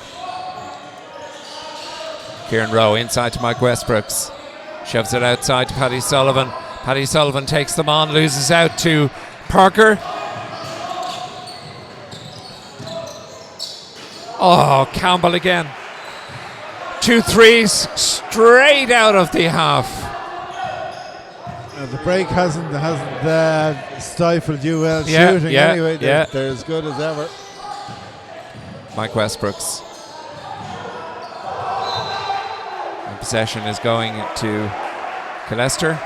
Kieran Rowe inside to Mike Westbrooks. Shoves it outside to Paddy Sullivan. Paddy Sullivan takes them on, loses out to Parker. Oh, Campbell again. 2 threes straight out of the half. The break hasn't stifled UL shooting anyway. They're as good as ever. Mike Westbrooks. And possession is going to Killester.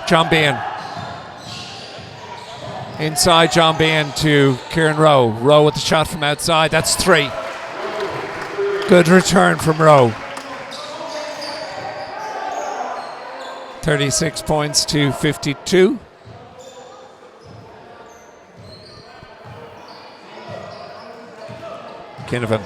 John Behan. Inside John Behan to Kieran Rowe. Rowe with the shot from outside. That's 3. Good return from Rowe. 36 points to 52. Kinnavan.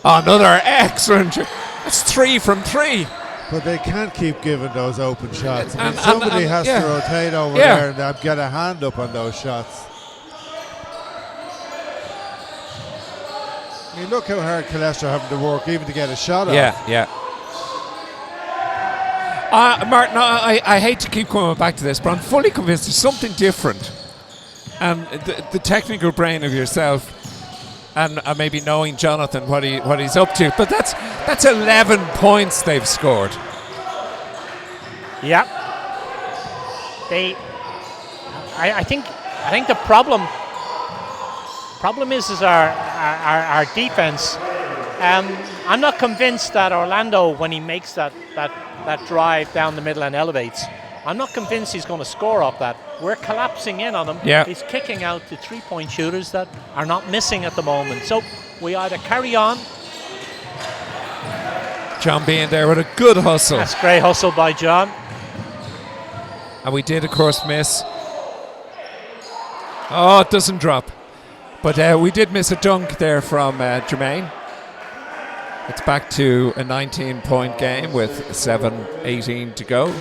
Another excellent. That's 3 from 3. But they can't keep giving those open shots. I mean, somebody has to rotate over there and get a hand up on those shots. I mean, look how hard Killester having to work even to get a shot off. Yeah. Martin, I hate to keep coming back to this, but I'm fully convinced there's something different. And the technical brain of yourself and maybe knowing Jonathan what he's up to, but that's 11 points they've scored. Yeah. I think the problem is our defense. I'm not convinced that Orlando, when he makes that drive down the middle and elevates, I'm not convinced he's going to score off that. We're collapsing in on him. Yeah. He's kicking out the 3-point shooters that are not missing at the moment. So we either carry on. John Behan there with a good hustle. That's great hustle by John. And we did, of course, miss. Oh, it doesn't drop. But we did miss a dunk there from Jermaine. It's back to a 19-point game with 7:18 to go.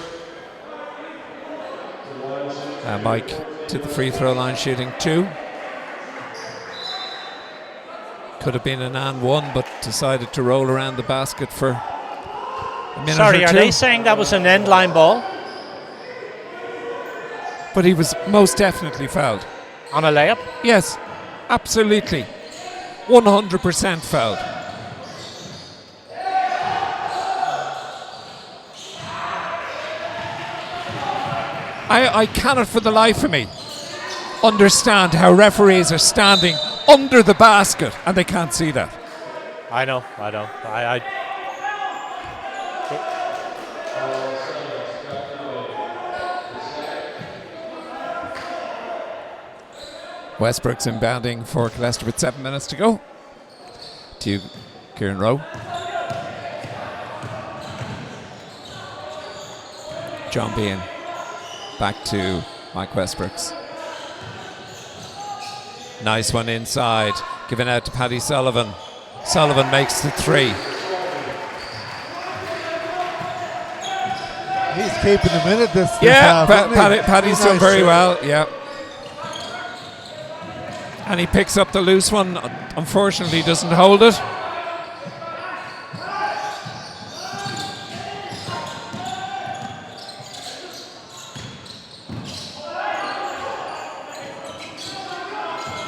Mike to the free throw line shooting 2. Could have been an and 1, but decided to roll around the basket for a minute Sorry, or are 2. they saying that was an end line ball? But he was most definitely fouled. On a layup? Yes, absolutely. 100% fouled. I cannot for the life of me understand how referees are standing under the basket and they can't see that. I know. Westbrook's inbounding for Killester with 7 minutes to go. To Kieran Rowe. John Behan. Back to Mike Westbrooks. Nice one inside. Given out to Paddy Sullivan. Sullivan makes the 3. He's keeping him in it this half, Paddy's done very well. Yeah. And he picks up the loose one. Unfortunately, doesn't hold it.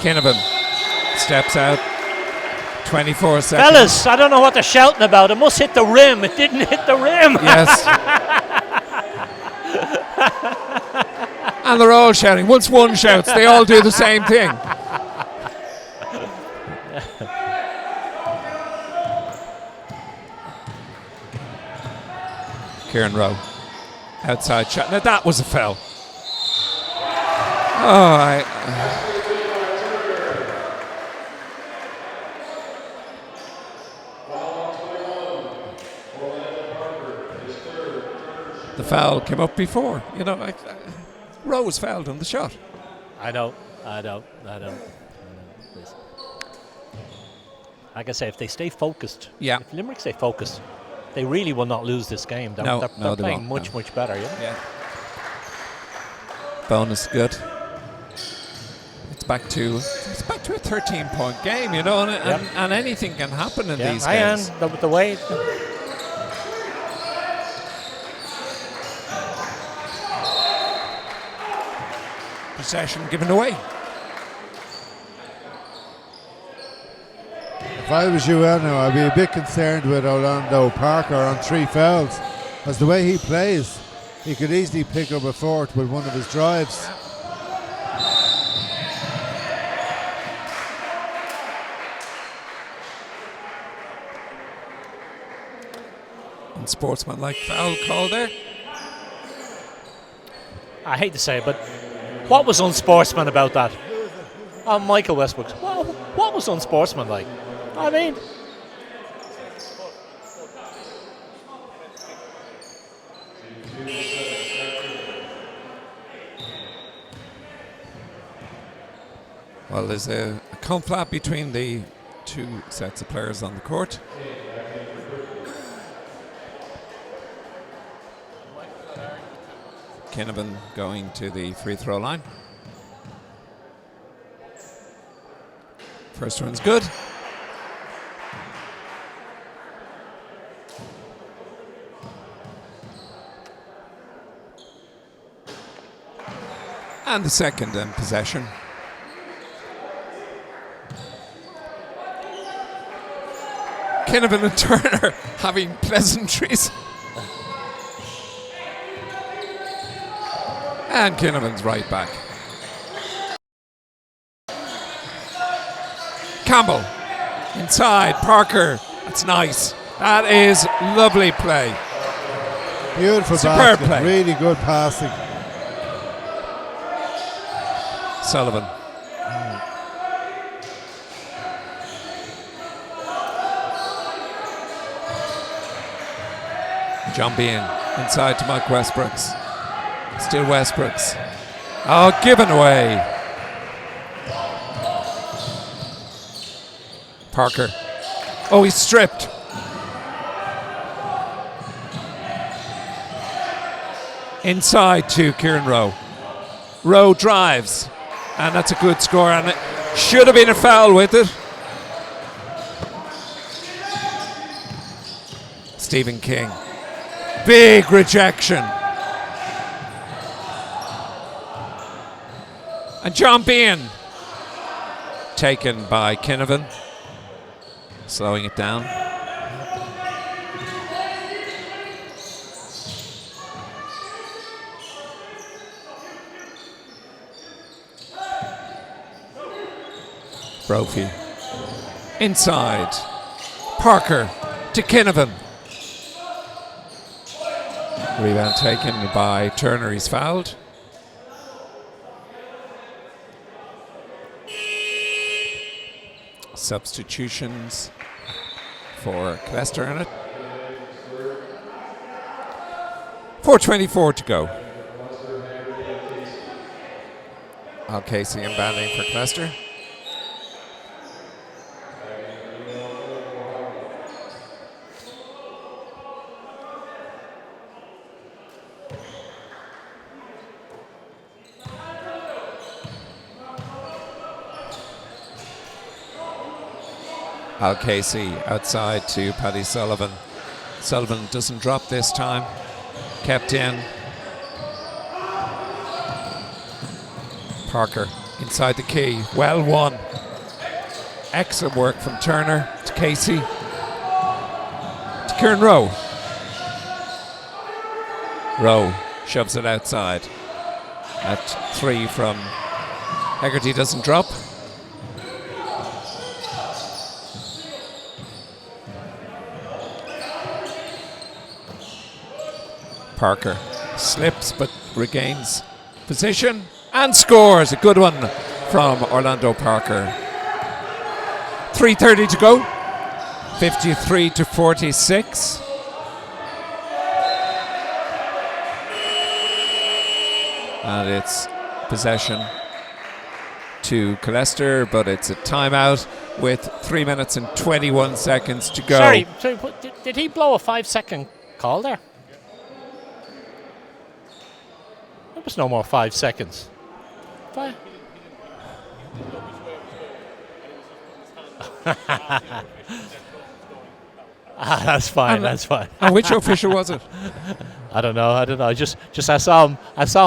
Kinnavan steps out. 24 seconds. Fellas, I don't know what they're shouting about. It must hit the rim. It didn't hit the rim. Yes. And they're all shouting. Once one shouts, they all do the same thing. Kieran Rowe. Outside shot. Now that was a foul. The foul came up before. You know, Rowe was fouled on the shot. I know. Like I say, if they stay focused, if Limerick stay focused, they really will not lose this game. They're playing much better. Yeah. Bonus good. It's back to a 13-point game, you know, and anything can happen in these games. The way. Possession given away. If I was you, now, I'd be a bit concerned with Orlando Parker on 3 fouls. As the way he plays, he could easily pick up a fourth with one of his drives. Unsportsmanlike foul call there. I hate to say it, but what was unsportsman about that? Oh, Michael Westbrook. What was unsportsmanlike? I mean, well, there's a conflict between the two sets of players on the court. Kinnavan going to the free throw line. First one's good. And the second in possession. Kinnavan and Turner having pleasantries. And Kinnavan's right back. Campbell inside. Parker. That's nice. That is lovely play. Beautiful Superb basket. play. Really good passing. Sullivan. John Bean inside to Mike Westbrooks. Still Westbrooks. Oh, given away. Parker. Oh, he's stripped. Inside to Kieran Rowe. Rowe drives. And that's a good score. And it should have been a foul with it. Stephen King. Big rejection. And John Bean taken by Kinnavan, slowing it down. Brophy inside. Parker to Kinnavan. Rebound taken by Turner. He's fouled. Substitutions for killester in it. 4:24 to go. Al Casey and banding for killester. Al Casey outside to Paddy Sullivan. Sullivan doesn't drop this time. Kept in. Parker inside the key. Well won. Excellent work from Turner to Casey. To Kieran Rowe. Rowe shoves it outside. At 3 from Hegarty doesn't drop. Parker slips but regains position and scores. A good one from Orlando Parker. 3:30 to go. 53-46. And it's possession to Killester, but it's a timeout with 3 minutes and 21 seconds to go. Sorry, did he blow a 5-second call there? There was no more 5 seconds. That's fine. That's fine. And which official was it? I don't know. Just I saw him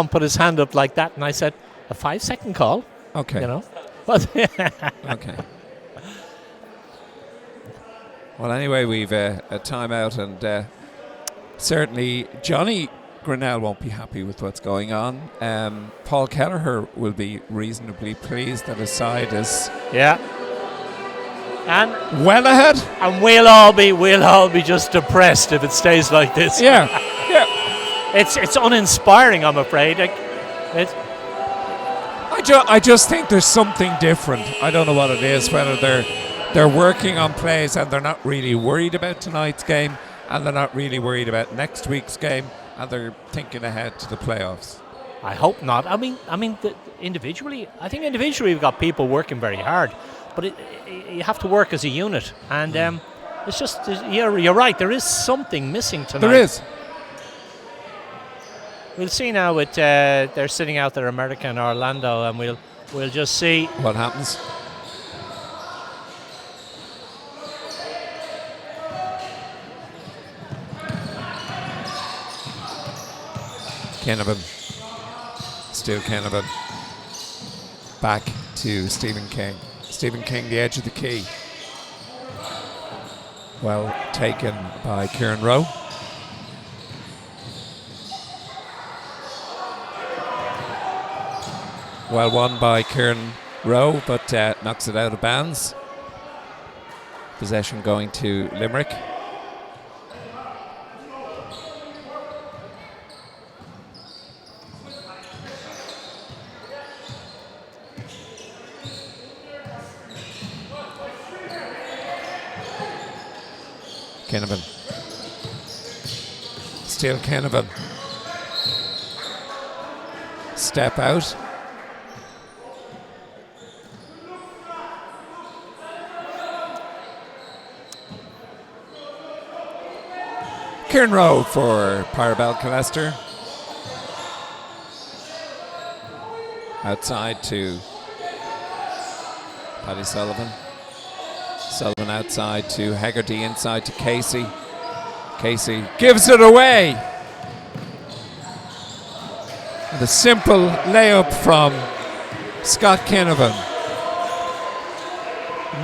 put his hand up like that, and I said, a 5-second call. Okay. You know. Okay. Well, anyway, we've a timeout, and certainly Johnny Grinnell won't be happy with what's going on. Paul Kelleher will be reasonably pleased that his side is and well ahead. And we'll all be just depressed if it stays like this. Yeah. It's uninspiring, I'm afraid. I just think there's something different. I don't know what it is, whether they're working on plays and they're not really worried about tonight's game, and they're not really worried about next week's game, and they're thinking ahead to the playoffs. I hope not. I mean, individually, I think individually we've got people working very hard, but you have to work as a unit, and it's just you're right. There is something missing tonight. There is. We'll see now. They're sitting out there, America and Orlando, and we'll just see what happens. Kennevan. Still Kennevan. Back to Stephen King. Stephen King, the edge of the key. Well taken by Kieran Rowe. Well won by Kieran Rowe, but knocks it out of bounds. Possession going to Limerick. Kennevan. Still Kennevan. Step out. Kieran Rowe for Parabel Killester. Outside to Paddy Sullivan. Sullivan outside to Hegarty, inside to Casey. Casey gives it away. And a simple layup from Scott Kennevan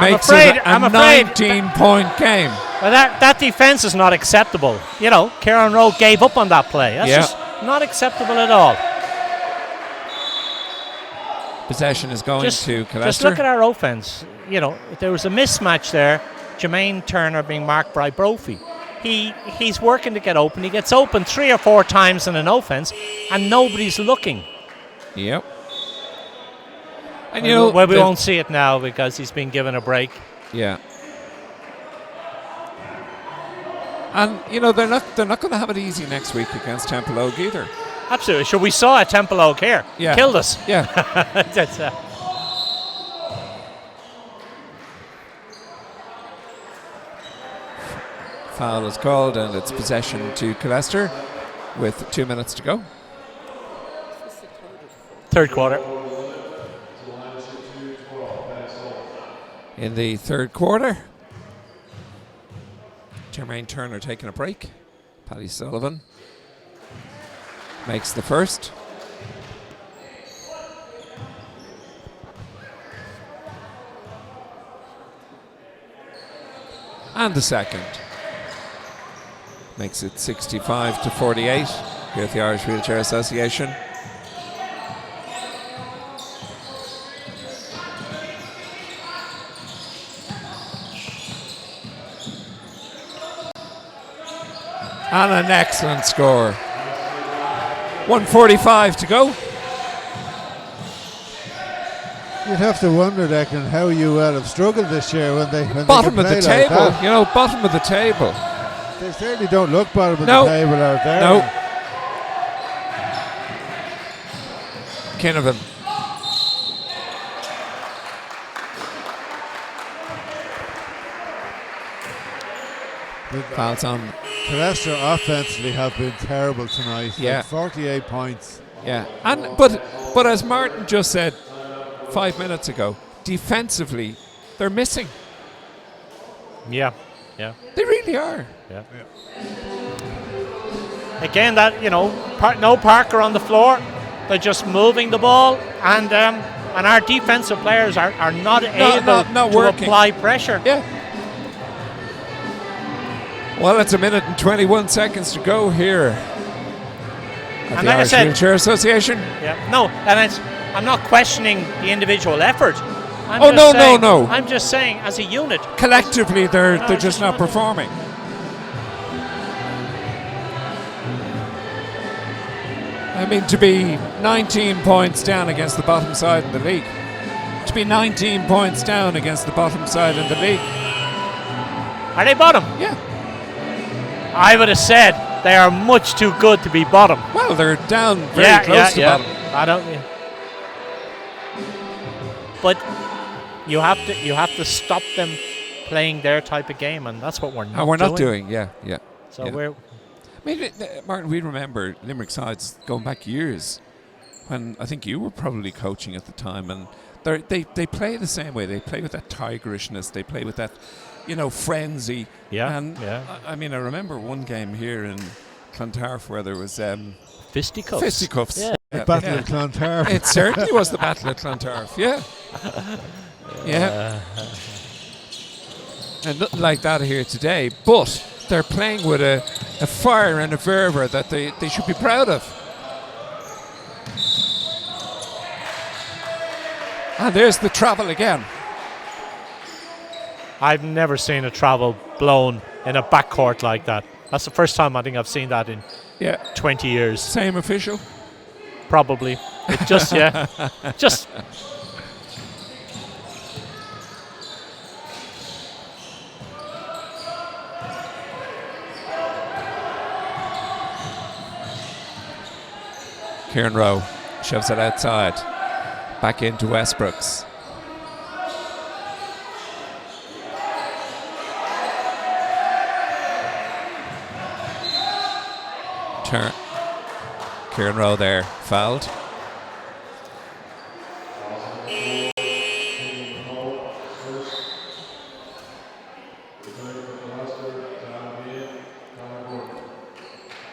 makes it a 19-point game. Well, that defense is not acceptable. You know, Kieran Rowe gave up on that play. That's just not acceptable at all. Possession is going to Killester. Just look at our offense. You know, there was a mismatch there. Jermaine Turner being marked by Brophy. He's working to get open. He gets open 3 or 4 times in an offense, and nobody's looking. Yep. And we won't see it now because he's been given a break. Yeah. And you know they're not going to have it easy next week against Temple Oak either. Absolutely. Sure, we saw at Temple Oak here. Yeah. Killed us. Yeah. That's, Foul is called, and it's possession to Killester with 2 minutes to go. Third quarter. In the third quarter, Jermaine Turner taking a break. Paddy Sullivan makes the first. And the second. Makes it 65-48 here at the Irish Wheelchair Association. And an excellent score. 1:45 to go. You'd have to wonder, Declan, how you have struggled this year when they Bottom of the like table, that. you know, bottom of the table. They certainly don't look bottom of No. the table out there. No. Kinnavan. Fouls on. Killester offensively have been terrible tonight. Yeah. Like 48 points. Yeah, and but as Martin just said 5 minutes ago, defensively they're missing. Yeah. They really are. Yeah. Again, that no Parker on the floor. They're just moving the ball, and our defensive players are not able not to working. apply pressure. Yeah. Well, it's 1 minute and 21 seconds to go here at And the like I Irish said- Wheelchair Association. Yeah. No, and I'm not questioning the individual effort. I'm Oh, just no, saying, no. I'm just saying, as a unit, Collectively, they're just just not not. performing. I mean, to be 19 points down against the bottom side in the league. To be 19 points down against the bottom side in the league. are they bottom? Yeah. I would have said they are much too good to be bottom. Well, they're down very close to bottom. I don't. Yeah. But you have to stop them playing their type of game, and that's what we're not. And we're not doing. Yeah. So yeah. we're. I mean, Martin, we remember Limerick sides going back years when I think you were probably coaching at the time, and they play the same way. They play with that tigerishness. They play with that, frenzy. Yeah. And yeah. I mean, I remember one game here in Clontarf where there was Fisticuffs. fisticuffs. Yeah. The Battle of Clontarf. It certainly was the Battle of Clontarf. Yeah. Yeah. And nothing like that here today, but they're playing with a fire and a fervour that they should be proud of. And there's the travel again. I've never seen a travel blown in a backcourt like that. That's the first time I think I've seen that in 20 years. Same official? Probably. It just, just. Kieran Rowe shoves it outside. Back into Westbrooks. Turn. Kieran Rowe there, fouled.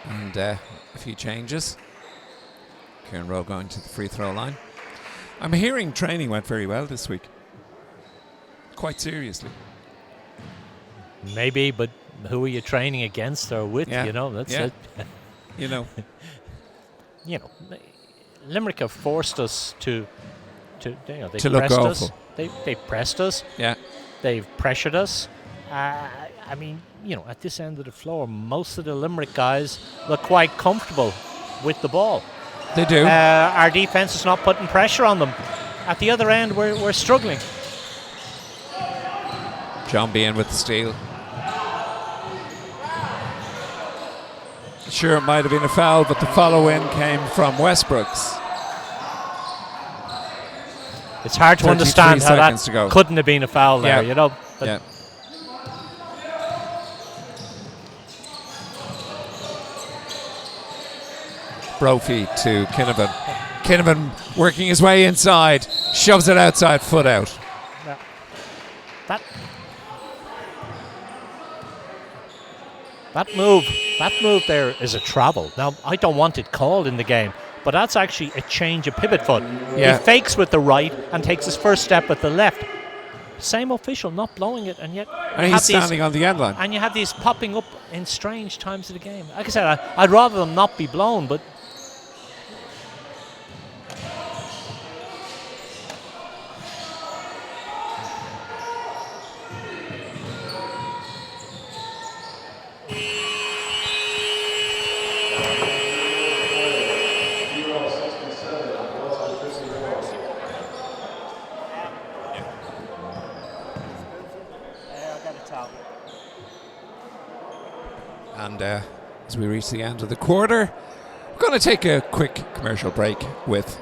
And a few changes. Kieran Rowe going to the free throw line. I'm hearing training went very well this week. Quite seriously. Maybe, but who are you training against or with? Yeah. That's Yeah. it. Limerick have forced us to they To look pressed us. awful. They pressed us. Yeah. They've pressured us. I mean, at this end of the floor, most of the Limerick guys look quite comfortable with the ball. They do. Our defense is not putting pressure on them. At the other end, we're struggling. John Bean with the steal. Sure, it might have been a foul, but the follow-in came from Westbrooks. It's hard to 33 understand how that seconds to go. couldn't have been a foul there, Yeah. But Yeah. Brophy to Kinnavan. Kinnavan working his way inside, shoves it outside, foot out. That move there is a travel. Now, I don't want it called in the game, but that's actually a change of pivot foot. Yeah. He fakes with the right and takes his first step with the left. same official not blowing it, and yet And he's standing on the end line. And you have these popping up in strange times of the game. Like I said, I'd rather them not be blown, but And as we reach the end of the quarter, we're going to take a quick commercial break with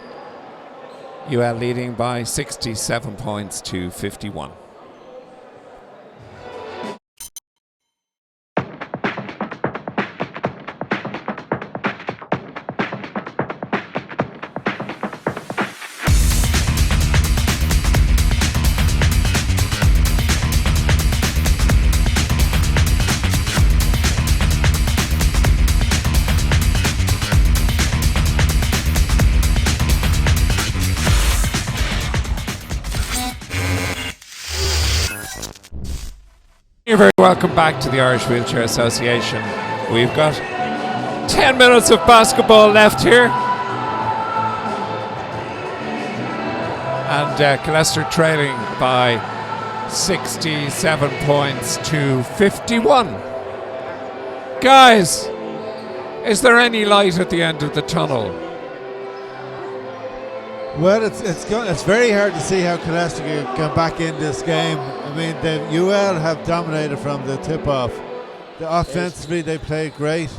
UL leading by 67 points to 51. You're very welcome back to the Irish Wheelchair Association. We've got 10 minutes of basketball left here. And Killester trailing by 67 points to 51. Guys, is there any light at the end of the tunnel? Well, it's very hard to see how Killester can come back in this game. I mean, the UL have dominated from the tip-off. Offensively, they played great.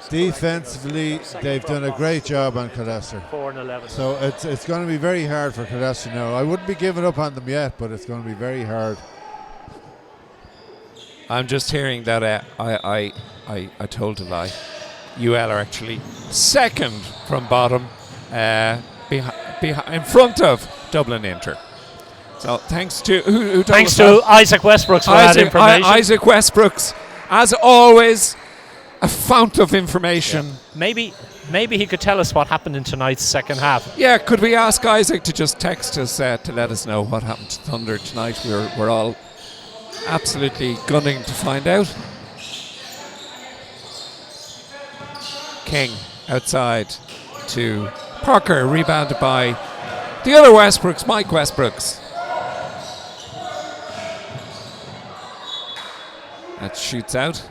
Defensively, they've done a great job on Killester. 4 and 11. So it's going to be very hard for Killester now. I wouldn't be giving up on them yet, but it's going to be very hard. I'm just hearing that I told a lie. UL are actually second from bottom, in front of Dublin Inter. So thanks to who thanks to Isaac Westbrooks for that information. Isaac Westbrooks, as always, a fount of information. Yeah. Maybe he could tell us what happened in tonight's second half. Yeah, could we ask Isaac to just text us to let us know what happened to Thunder tonight? We're all absolutely gunning to find out. King outside to Parker, rebounded by the other Westbrooks, Mike Westbrooks. That shoots out,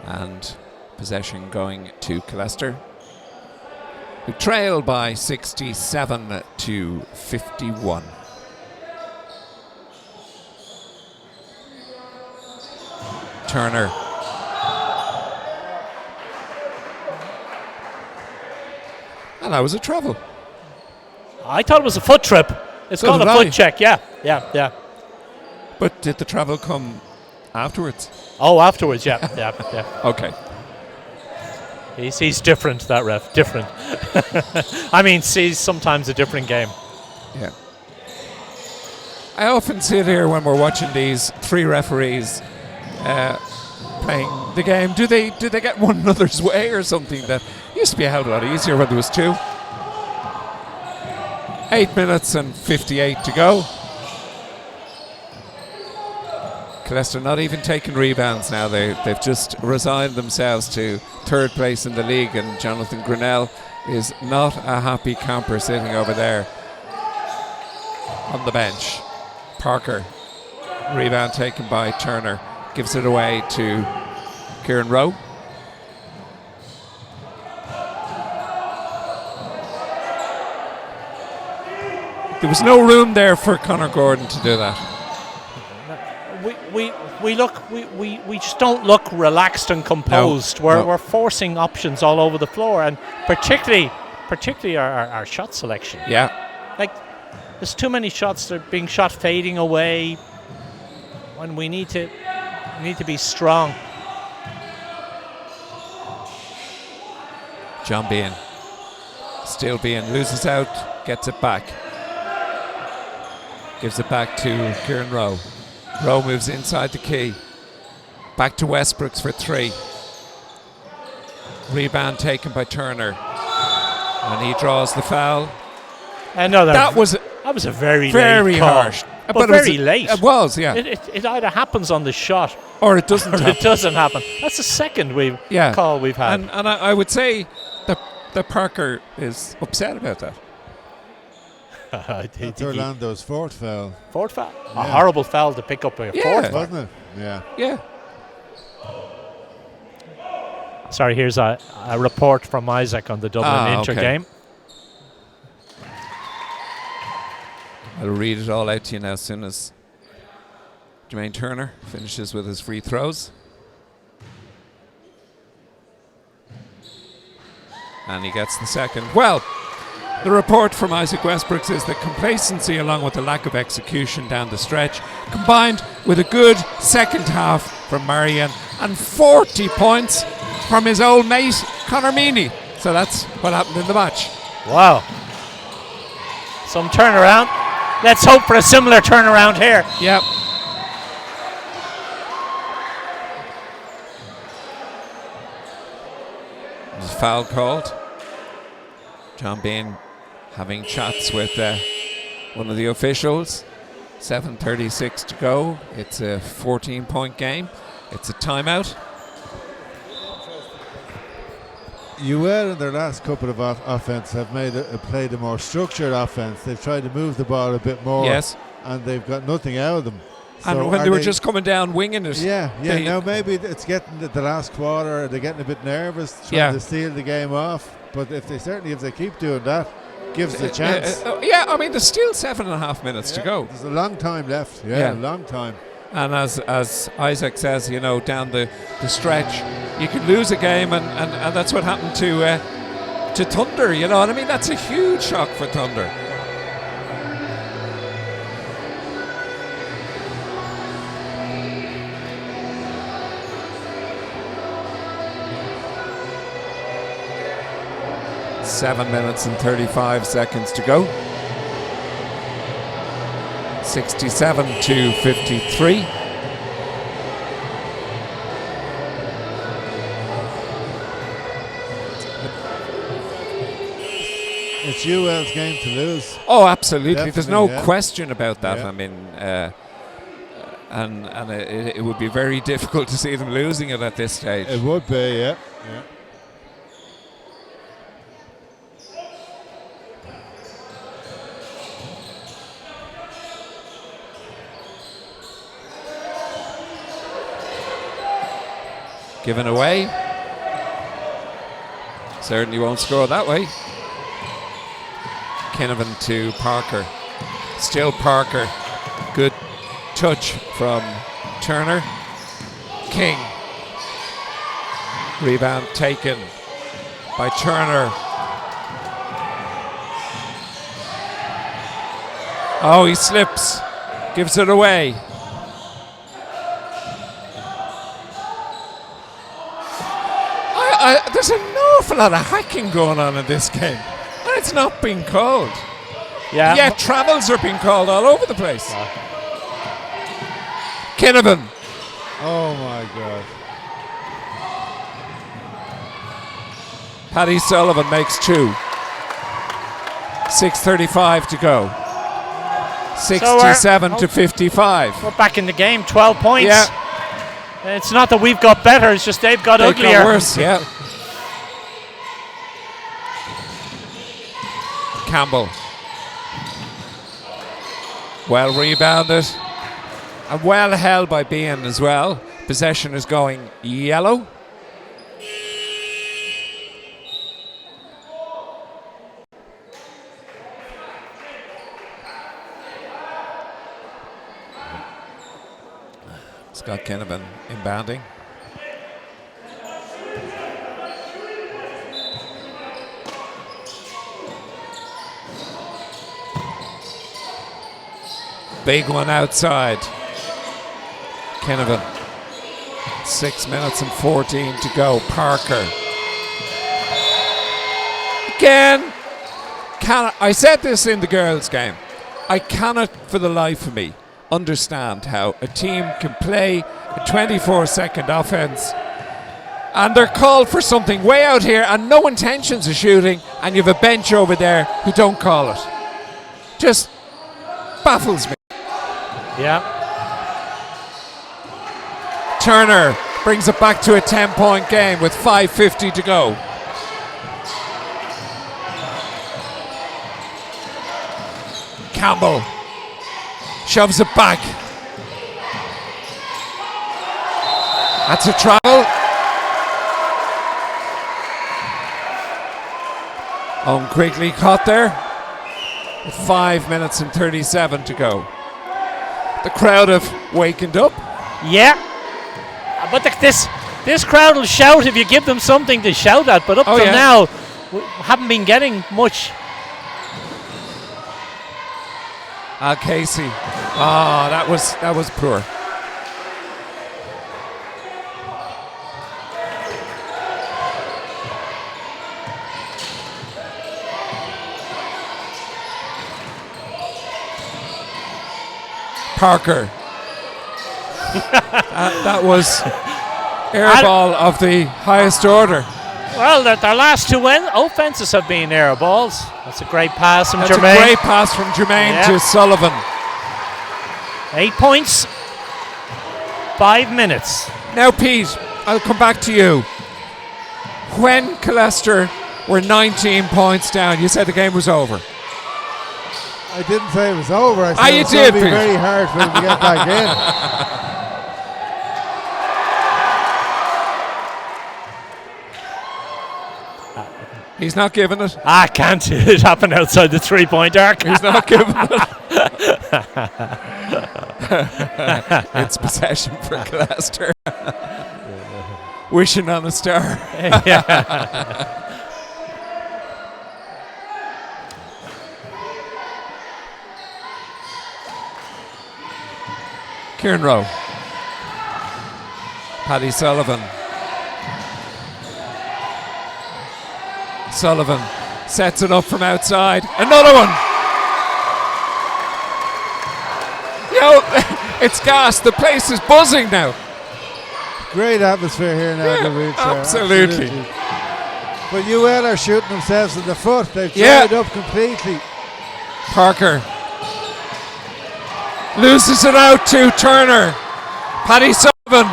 and possession going to Killester, who trail by 67 to 51. Turner. And that was a travel. I thought it was a foot trip. It's So called a did foot I. check, yeah. But did the travel come afterwards? Oh, afterwards, yeah. Okay. He's different, that ref, different. I mean, sees sometimes a different game. Yeah. I often sit here when we're watching these three referees playing the game. Do they get one another's way or something? That used to be a hell of a lot easier when there was two. 8 minutes and 58 to go. Killester not even taking rebounds now. They've just resigned themselves to third place in the league, and Jonathan Grinnell is not a happy camper sitting over there on the bench. Parker, rebound taken by Turner, gives it away to Kieran Rowe. There was no room there for Conor Gordon to do that. We just don't look relaxed and composed. No. We're forcing options all over the floor, and particularly our shot selection. Yeah. Like, there's too many shots that are being shot fading away when we need to be strong. John Bean. Still Bean loses out, gets it back. Gives it back to Kieran Rowe. Rowe moves inside the key. Back to Westbrooks for three. Rebound taken by Turner. And he draws the foul. No, That was a very very late call. harsh. but very late. It was, yeah. It either happens on the shot or it doesn't happen. It doesn't happen. That's the second call we've had. And I would say that Parker is upset about that. That's Orlando's fourth foul. Fourth foul? Yeah. A horrible foul to pick up a fourth foul. Wasn't it? Yeah. Yeah. Sorry, here's a report from Isaac on the Dublin Inter game. I'll read it all out to you now as soon as Jermaine Turner finishes with his free throws. And he gets the second. Well, the report from Isaac Westbrook is that complacency along with the lack of execution down the stretch combined with a good second half from Marion and 40 points from his old mate Conor Meaney. So that's what happened in the match. Wow. Some turnaround. Let's hope for a similar turnaround here. Yep. There's a foul called. John Bean having chats with one of the officials. 7:36 to go. It's a 14-point game. It's a timeout. UL in their last couple of offense have played a more structured offense. They've tried to move the ball a bit more. Yes. And they've got nothing out of them. And so when they were just coming down winging it. Yeah. Now maybe it's getting the last quarter. They're getting a bit nervous, trying to steal the game off. But if they keep doing that, gives the chance. I mean, there's still 7.5 minutes to go. There's a long time left. Yeah, a long time. And as Isaac says, down the stretch, you could lose a game, and that's what happened to Thunder. You know what I mean? That's a huge shock for Thunder. Seven minutes and 35 seconds to go. 67-53. It's UL's game to lose. Oh, absolutely. Definitely, there's no question about that. Yeah. I mean, and it would be very difficult to see them losing it at this stage. It would be, yeah. Given away. Certainly won't score that way. Kinnavan to Parker. Still Parker. Good touch from Turner. King. Rebound taken by Turner. Oh, he slips. Gives it away. There's an awful lot of hacking going on in this game, and it's not being called. Yeah. Yet travels are being called all over the place. Kinnavan. Oh my God. Paddy Sullivan makes two. 6:35 to go. 67-55. We're back in the game. 12 points. Yeah. It's not that we've got better. It's just they've got uglier. Got worse. Yeah. Campbell. Well rebounded and well held by Bean as well. Possession is going yellow. Scott Kinnavan inbounding. Big one outside. Kinnavan. 6 minutes and 14 to go. Parker. Again. I said this in the girls' game. I cannot for the life of me understand how a team can play a 24-second offense and they're called for something way out here and no intentions of shooting, and you have a bench over there who don't call it. Just baffles me. Yeah. Turner brings it back to a 10-point game with 5:50 to go. Campbell shoves it back. That's a travel. Owen Quigley caught there with 5 minutes and 37 to go. The crowd have wakened up. Yeah. But this crowd will shout if you give them something to shout at. But up till now, we haven't been getting much. Casey. Oh, that was poor. Parker. That was airball of the highest order. Well, their last two offenses have been air balls. That's a great pass from That's Jermaine. a great pass from Jermaine to Sullivan. 8 points, 5 minutes. Now, Pete, I'll come back to you. When Killester were 19 points down, you said the game was over. I didn't say it was over. I said you it's did, going to be Pete. very hard for him to get back in. He's not giving it. Can't it happen outside the 3-point arc? He's not giving it. It's possession for Killester. Wishing on a star. Kieran Rowe. Paddy Sullivan. Sullivan sets it up from outside. Another one. You know, it's gas. The place is buzzing now. Great atmosphere here now. Absolutely. But UL are shooting themselves in the foot. They've dried up completely. Parker loses it out to Turner. Paddy Sullivan.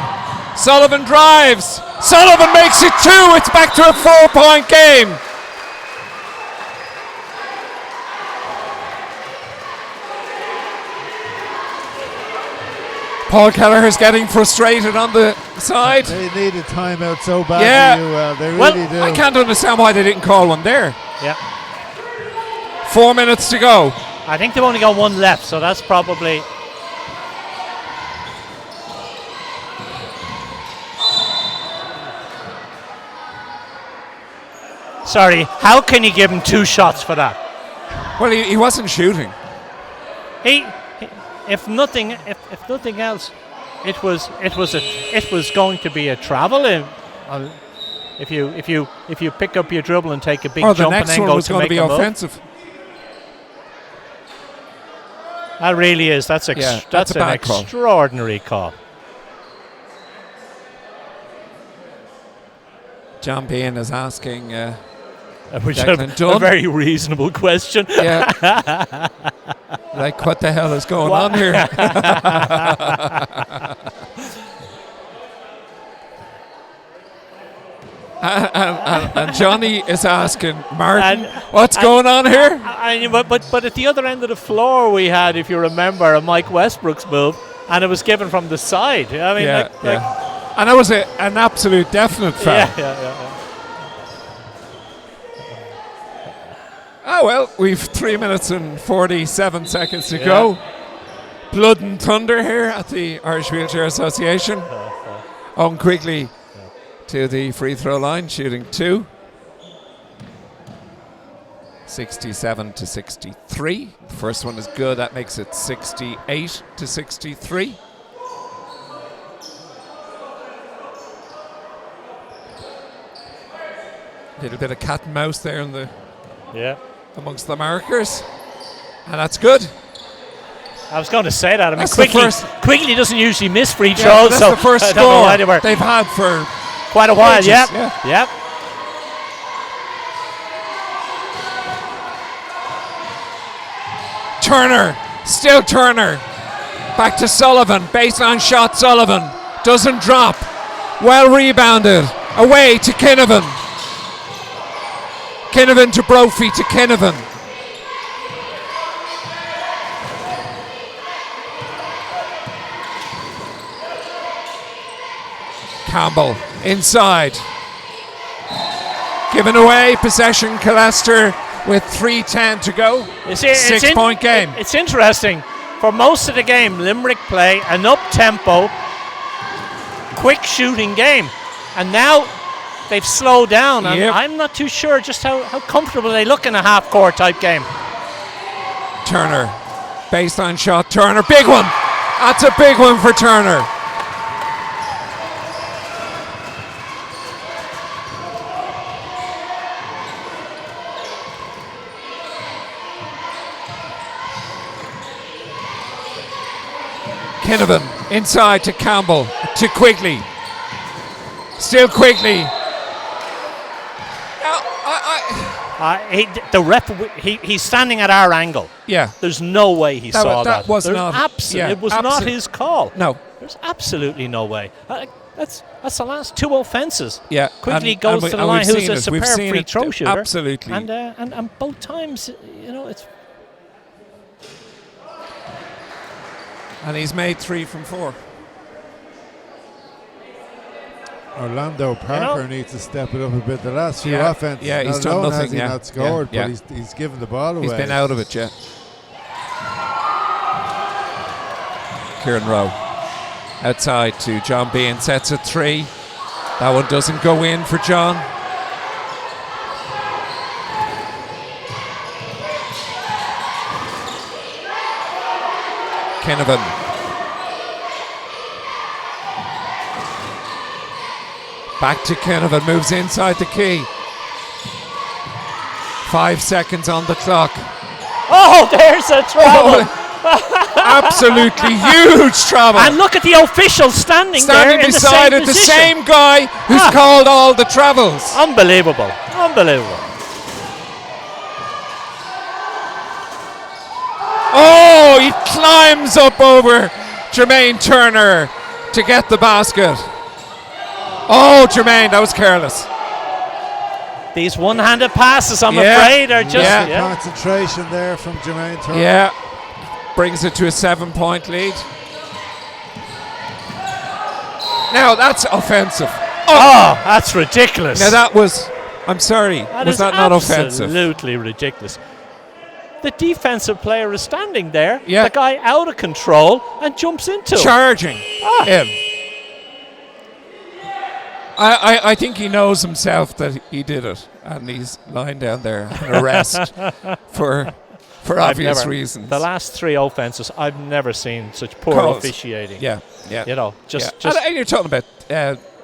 Sullivan drives. Sullivan makes it 2. It's back to a 4-point game. Paul Kelleher's getting frustrated on the side. They need a timeout so bad. They really do. I can't understand why they didn't call one there. Yeah. 4 minutes to go. I think they've only got one left, so that's probably. Sorry, how can you give him 2 shots for that? Well, he wasn't shooting. If nothing else, it was going to be a travel. If you pick up your dribble and take a big jump and then go to make a move. The next one was going to be offensive. That really is. That's an extraordinary call. John Bean is asking. Which is a very reasonable question. Yeah. Like, what the hell is going on here? and Johnny is asking, Martin, what's going on here? But at the other end of the floor, we had, if you remember, a Mike Westbrook's move, and it was given from the side. I mean, and that was an absolute definite foul. Yeah. Oh, well, we've 3 minutes and 47 seconds to go. Blood and thunder here at the Irish Wheelchair Association. Owen Quigley to the free throw line, shooting 2. 67 to 63. The first one is good. That makes it 68 to 63. Little bit of cat and mouse there in the amongst the markers, and that's good. I was going to say that. I mean, that's Quigley doesn't usually miss free throws. That's the first score they've had for quite a while. Ages. Yep. Turner, still Turner. Back to Sullivan. Baseline shot, Sullivan. Doesn't drop. Well rebounded. Away to Kinnavan. Kinnavan to Brophy to Kinnavan. Campbell inside. Given away. Possession, Killester with 3:10 to go. 6-point game. It's interesting. For most of the game, Limerick play an up-tempo, quick shooting game. And now they've slowed down. And I'm not too sure just how comfortable they look in a half-court type game. Turner. Baseline shot. Turner. Big one. That's a big one for Turner. Kinnavan inside to Campbell to Quigley. Still Quigley. The ref, he's standing at our angle. Yeah. There's no way he saw that. Was not. It was not his call. No. There's absolutely no way. That's the last 2 offences. Yeah. Quigley goes to the line, who's a superb free throw shooter. Absolutely. And both times, it's. And he's made 3 from 4. Orlando Parker needs to step it up a bit. The last few offenses, he's done nothing. Has he not scored, but he's given the ball away. He's been out of it, Kieran Rowe outside to John Bean, sets a 3. That one doesn't go in for John. Kinnavan. Back to Kinnavan, moves inside the key. 5 seconds on the clock. Oh, there's a trouble. Absolutely huge trouble. And look at the official standing there in beside the same guy who's called all the travels. Unbelievable. Oh, he climbs up over Jermaine Turner to get the basket. Oh, Jermaine, that was careless. These one-handed passes, I'm afraid, are just... Concentration there from Jermaine Turner. Yeah. Brings it to a 7-point lead. Now, that's offensive. Oh, that's ridiculous. Now, that was... I'm sorry. Was that not offensive? Absolutely ridiculous. The defensive player is standing there, Yeah. the guy out of control, and jumps into him. Charging him. I think he knows himself that he did it, and he's lying down there in arrest for obvious reasons. The last 3 offenses, I've never seen such poor officiating. Yeah. Just and you're talking about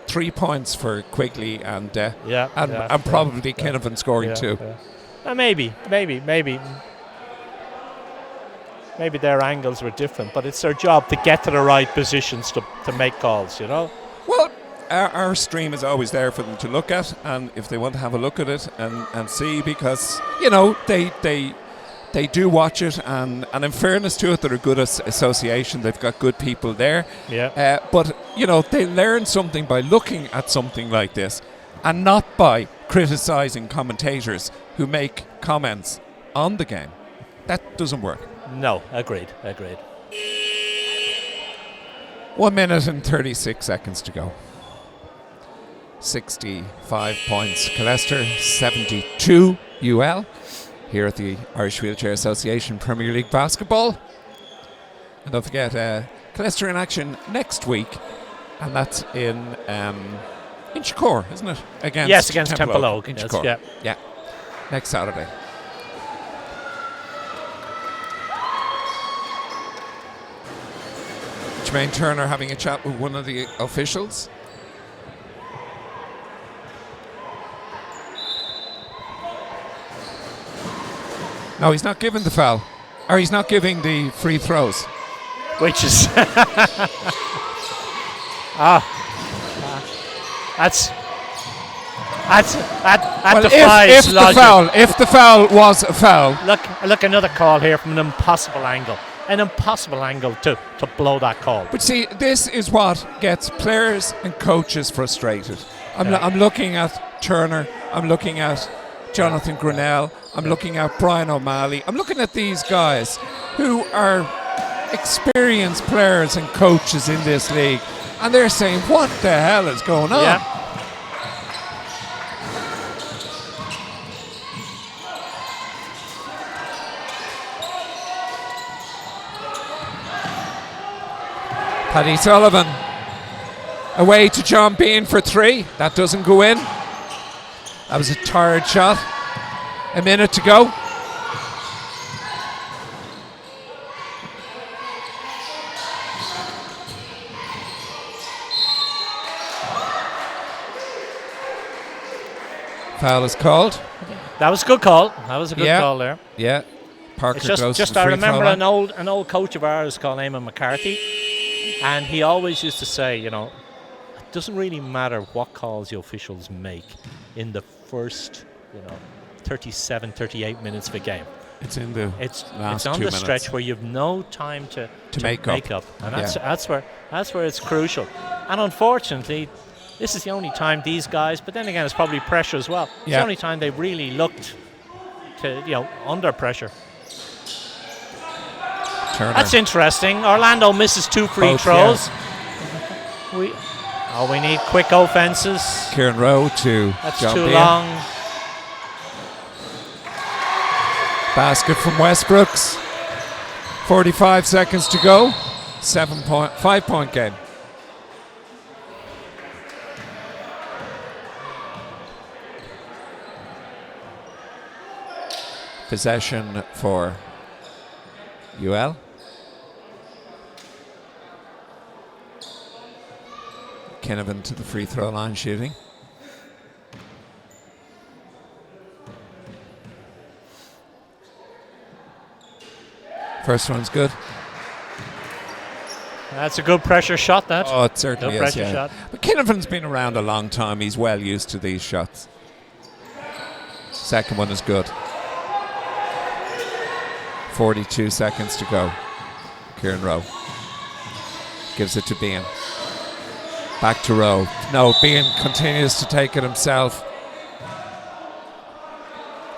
3 points for Quigley and probably Kinnavan scoring 2. Yeah. Maybe their angles were different, but it's their job to get to the right positions to make calls, Well, our stream is always there for them to look at, and if they want to have a look at it and see, because they do watch it, and in fairness to it, they're a good association. They've got good people there. Yeah. But they learn something by looking at something like this, and not by criticising commentators who make comments on the game. That doesn't work. No, agreed. 1 minute and 36 seconds to go. 65 points Killester, 72 UL here at the Irish Wheelchair Association Premier League Basketball. And don't forget, Killester in action next week, and that's in Inchicore, isn't it? Against Temple Oak. Inchicore. Yeah. Next Saturday. Jermaine Turner having a chat with one of the officials. No, he's not giving the foul. Or he's not giving the free throws. Which is... That defies logic. If the foul was a foul. Look, another call here from an impossible angle. an impossible angle to blow that call. But see, this is what gets players and coaches frustrated. I'm looking at Turner, I'm looking at Jonathan Grinnell, I'm looking at Brian O'Malley, I'm looking at these guys who are experienced players and coaches in this league, and they're saying, what the hell is going on? Yeah. Paddy Sullivan away to John Bean for 3. That doesn't go in. That was a tired shot. A minute to go. Foul is called. That was a good call. That was a good call there. Yeah. Parker It's goes just for I free remember throw an old coach of ours called Eamon McCarthy, and he always used to say, it doesn't really matter what calls the officials make in the first, 37, 38 minutes of a game. It's in the It's last on 2 the minutes. stretch where you've no time to make up. and that's where it's crucial. And unfortunately, this is the only time these guys, but then again, it's probably pressure as well. It's the only time they really looked to under pressure. Turner. That's interesting. Orlando misses 2 free Both, throws. We need quick offenses. Kieran Rowe to That's John too Bean. long. Basket from Westbrooks. 45 seconds to go. 5-point game. Possession for UL. Kinnavan to the free throw line shooting. First one's good. That's a good pressure shot, that. Oh, it certainly Good is, pressure yeah. shot. But Kinnavan's been around a long time. He's well used to these shots. Second one is good. 42 seconds to go. Kieran Rowe gives it to Bean. Back to Rowe. No, Bean continues to take it himself.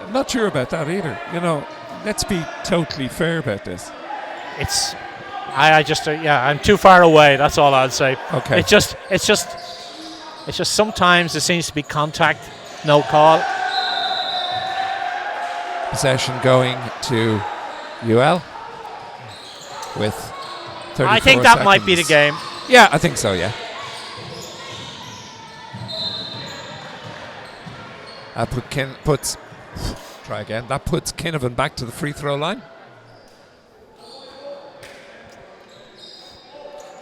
I'm not sure about that either. Let's be totally fair about this. I'm too far away. That's all I'd say. Okay. It's just sometimes there seems to be contact, no call. Possession going to UL with 34 I think that might be the seconds. game. Yeah, I think so, yeah. That puts Kinnavan back to the free throw line.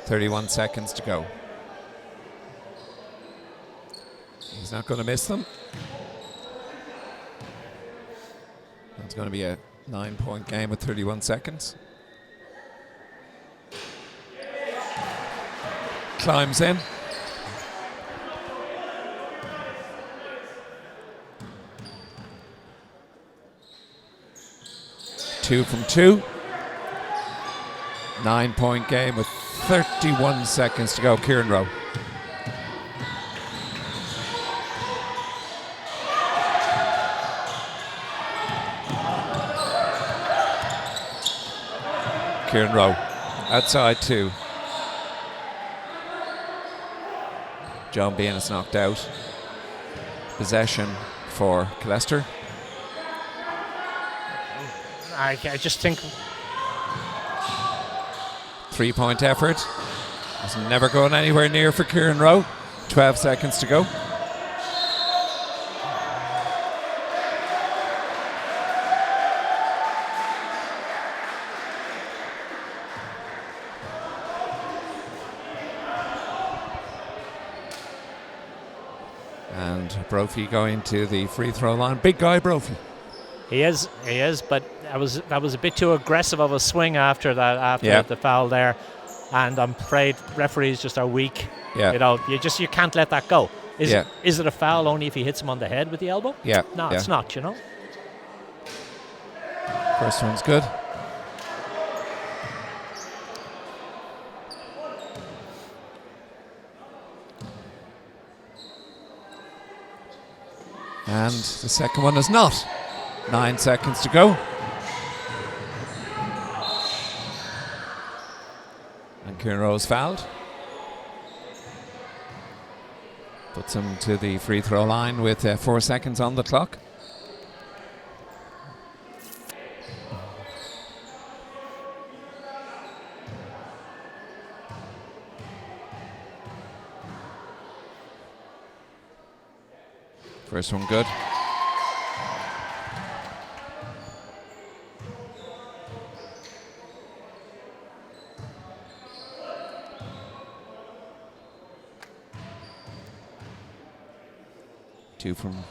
31 seconds to go. He's not going to miss them. It's going to be a 9-point game with 31 seconds. Climbs in. Two from 2. 9-point game with 31 seconds to go. Kieran Rowe. Kieran Rowe. Outside 2. John Bean is knocked out. Possession for killester. I just think 3-point effort. It's never going anywhere near for Kieran Rowe. 12 seconds to go. And Brophy going to the free throw line. Big guy, Brophy. he is, but that was a bit too aggressive of a swing after the foul there, and I'm afraid referees just are weak. Yeah. You can't let that go. Is Yeah. it a foul only if he hits him on the head with the elbow? Yeah. No, yeah. it's not. First one's good. And the second one is not. 9 seconds to go. And Kieran Rose fouled. Puts him to the free throw line with 4 seconds on the clock. First one good. Two from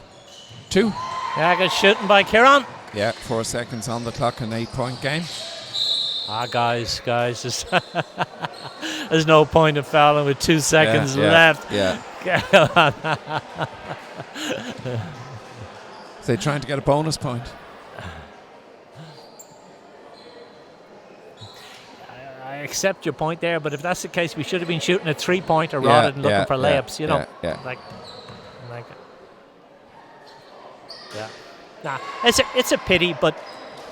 two. Yeah, good shooting by Kieran. Yeah, 4 seconds on the clock, an 8-point game. Guys, there's no point in fouling with 2 seconds left. Yeah. They're trying to get a bonus point. I accept your point there, but if that's the case, we should have been shooting a 3-pointer rather than looking for layups. You know, like. Yeah. Nah, it's a pity, but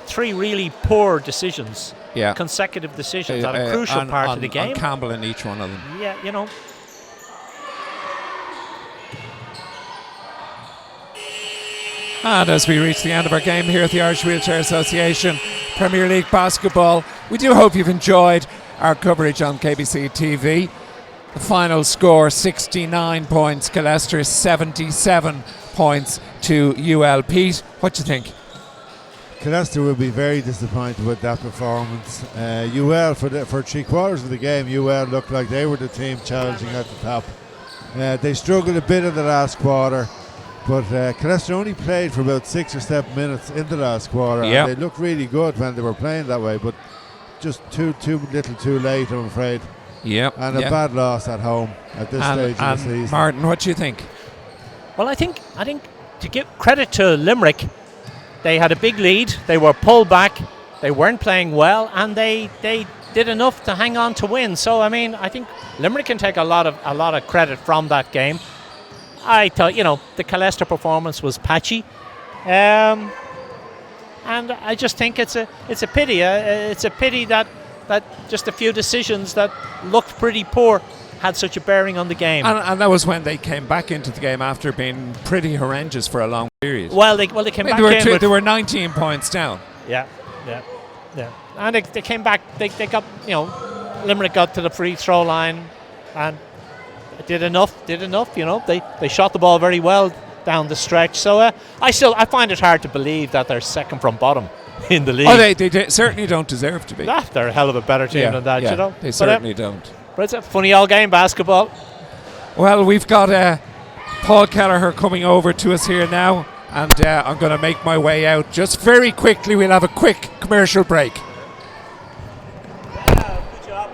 3 really poor decisions. Yeah. Consecutive decisions at a crucial part of the game. On Campbell in each one of them. Yeah, you know. And as we reach the end of our game here at the Irish Wheelchair Association Premier League Basketball, we do hope you've enjoyed our coverage on KBC TV. The final score, 69 points, Killester 77 points to UL. Pete, what do you think? Killester will be very disappointed with that performance. UL, for 3/4 of the game, UL looked like they were the team challenging at the top. They struggled a bit in the last quarter, but Killester only played for about 6 or 7 minutes in the last quarter. Yep. And they looked really good when they were playing that way, but just too little too late, I'm afraid. Yep. And a bad loss at home at this stage of the season. Martin, what do you think? Well, I think to give credit to Limerick, they had a big lead. They were pulled back. They weren't playing well, and they did enough to hang on to win. So I mean, I think Limerick can take a lot of credit from that game. I thought, the Killester performance was patchy, and I just think it's a pity. It's a pity that just a few decisions that looked pretty poor had such a bearing on the game. And that was when they came back into the game after being pretty horrendous for a long period. Well, they came back in. They were 19 points down. Yeah. And they came back. They got, Limerick got to the free throw line and did enough. They shot the ball very well down the stretch. So I find it hard to believe that they're second from bottom in the league. Oh, they certainly don't deserve to be. They're a hell of a better team than that, They certainly don't. But it's a funny old game, basketball. Well, we've got Paul Kelleher coming over to us here now, and I'm going to make my way out. Just very quickly, we'll have a quick commercial break. Good job.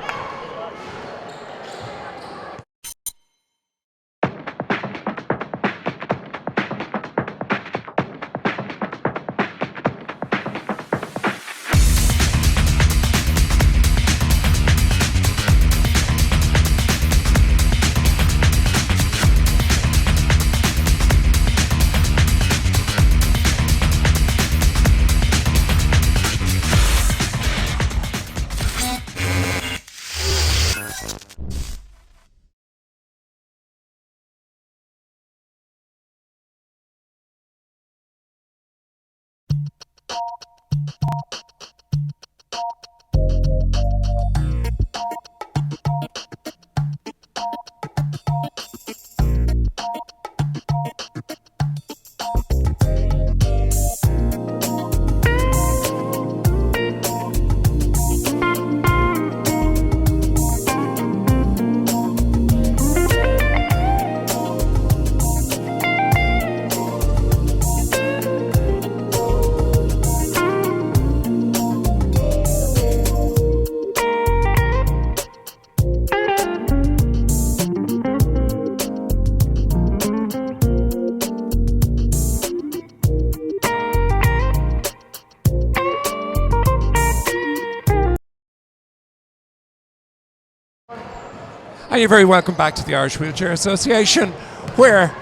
And you're very welcome back to the Irish Wheelchair Association, where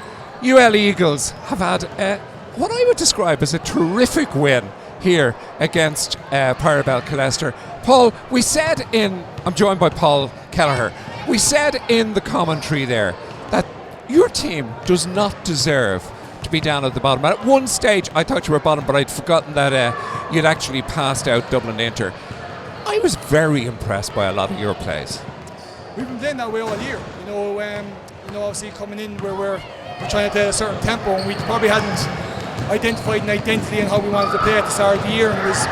UL Eagles have had what I would describe as a terrific win here against Parabel Killester. Paul, I'm joined by Paul Kelleher. We said in the commentary there that your team does not deserve to be down at the bottom. At one stage, I thought you were bottom, but I'd forgotten that you'd actually passed out Dublin Inter. I was very impressed by a lot of your plays. We've been playing that way all year. Obviously coming in where we're trying to play a certain tempo, and we probably hadn't identified an identity in how we wanted to play at the start of the year, and it was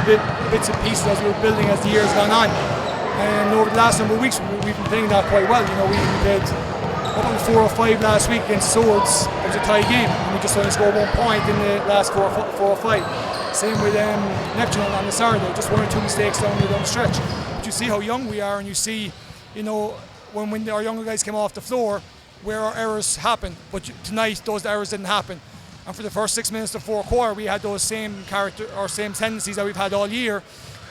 bits and pieces as we were building as the year's gone on. And over the last number of weeks, we've been playing that quite well. We played up on 4 or 5 last week against Swords. It was a tie game, and we just only scored 1 point in the last 4 or 5. Same with Neptune on the Saturday, just 1 or 2 mistakes down the stretch. But you see how young we are, and you see, when our younger guys came off the floor, where our errors happen. But tonight, those errors didn't happen. And for the first 6 minutes of the fourth quarter, we had those same same tendencies that we've had all year,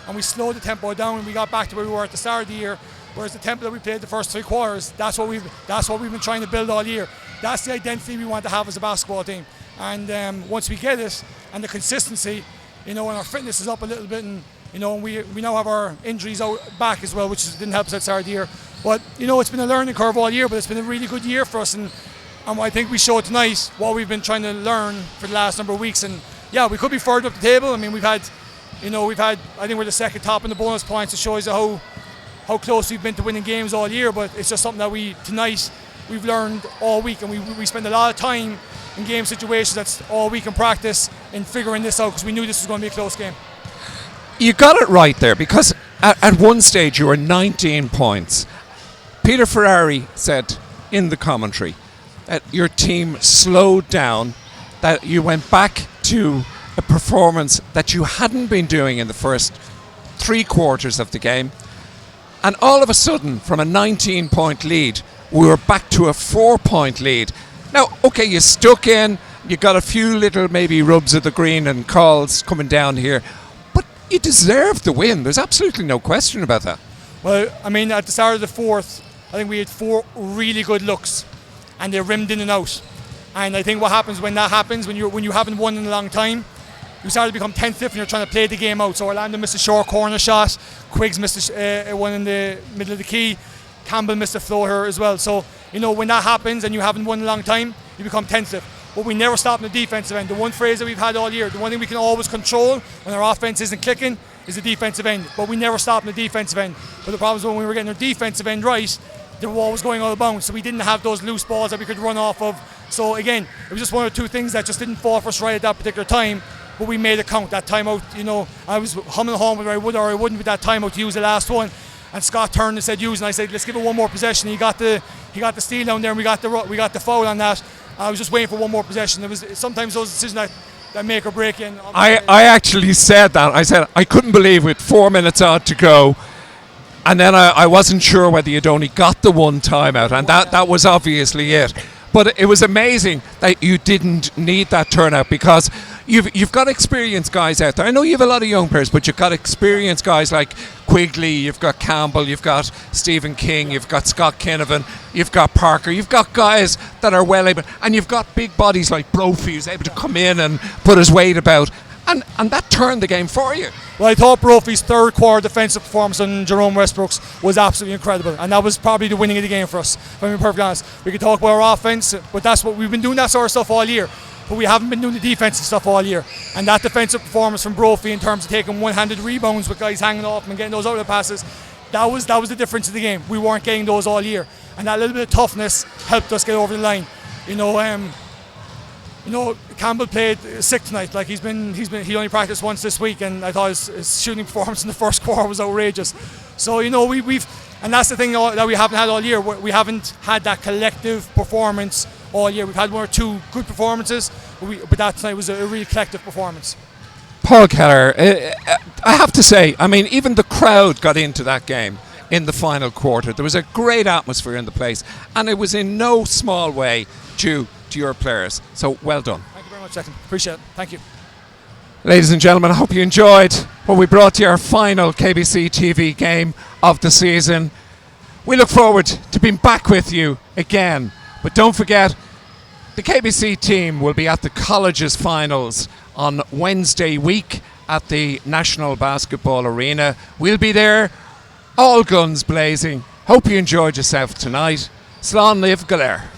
and we slowed the tempo down, and we got back to where we were at the start of the year. Whereas the tempo that we played the first 3 quarters, that's what we've been trying to build all year. That's the identity we want to have as a basketball team. And once we get it, and the consistency, and our fitness is up a little bit, and we now have our injuries out back as well, which didn't help us at the start of the year. But it's been a learning curve all year, but it's been a really good year for us, and I think we showed tonight what we've been trying to learn for the last number of weeks. And yeah, we could be further up the table. I mean, we've had, I think we're the second top in the bonus points. It shows you how close we've been to winning games all year, but it's just something that we've learned all week, and we spend a lot of time in game situations that's all week in practice in figuring this out, because we knew this was going to be a close game. You got it right there, because at one stage you were 19 points. Peter Ferrari said in the commentary that your team slowed down, that you went back to a performance that you hadn't been doing in the first 3 quarters of the game. And all of a sudden, from a 19-point lead, we were back to a 4-point lead. Now, okay, you stuck in, you got a few little maybe rubs of the green and calls coming down here, but you deserved the win. There's absolutely no question about that. Well, I mean, at the start of the fourth, I think we had 4 really good looks, and they rimmed in and out. And I think what happens when that happens, when you haven't won in a long time, you start to become tentative and you're trying to play the game out. So Orlando missed a short corner shot, Quiggs missed one in the middle of the key, Campbell missed a floater as well. So, when that happens and you haven't won in a long time, you become tentative. But we never stop in the defensive end. The one phrase that we've had all year, the one thing we can always control when our offense isn't clicking is the defensive end. But we never stop in the defensive end. But the problem is when we were getting our defensive end right, the ball was going out of bounds, so we didn't have those loose balls that we could run off of. So again, it was just 1 or 2 things that just didn't fall for us right at that particular time, but we made it count. That timeout, I was humming home whether I would or I wouldn't with that timeout to use the last one, and Scott turned and said use, and I said let's give it 1 more possession. He got the steal down there, and we got the foul on that. I was just waiting for 1 more possession. It was sometimes those decisions that make or break. And I actually said that. I said I couldn't believe with 4 minutes out to go. And then I wasn't sure whether you'd only got the 1 timeout, and that was obviously it. But it was amazing that you didn't need that turnout, because you've got experienced guys out there. I know you have a lot of young players, but you've got experienced guys like Quigley, you've got Campbell, you've got Stephen King, you've got Scott Kinnavan, you've got Parker, you've got guys that are well able, and you've got big bodies like Brophy who's able to come in and put his weight about. And that turned the game for you. Well, I thought Brophy's 3rd quarter defensive performance on Jerome Westbrooks was absolutely incredible, and that was probably the winning of the game for us, if I'm being perfectly honest. We could talk about our offense, but that's what we've been doing, that sort of stuff all year, but we haven't been doing the defensive stuff all year. And that defensive performance from Brophy in terms of taking one-handed rebounds with guys hanging off and getting those outlet passes, that was the difference in the game. We weren't getting those all year, and that little bit of toughness helped us get over the line. Campbell played sick tonight. Like he only practiced once this week, and I thought his shooting performance in the first quarter was outrageous. So we've and that's the thing that we haven't had all year. We haven't had that collective performance all year. We've had 1 or 2 good performances, but that tonight was a really collective performance. Paul Kelleher, I have to say, I mean, even the crowd got into that game in the final quarter. There was a great atmosphere in the place, and it was in no small way due to your players. So well done. Thank you very much, Declan. Appreciate it. Thank you. Ladies and gentlemen, I hope you enjoyed what we brought to you, our final KBC TV game of the season. We look forward to being back with you again. But don't forget, The KBC team will be at the colleges finals on Wednesday week at the National Basketball Arena. We'll be there, all guns blazing. Hope you enjoyed yourself tonight. Slán Liv Galer.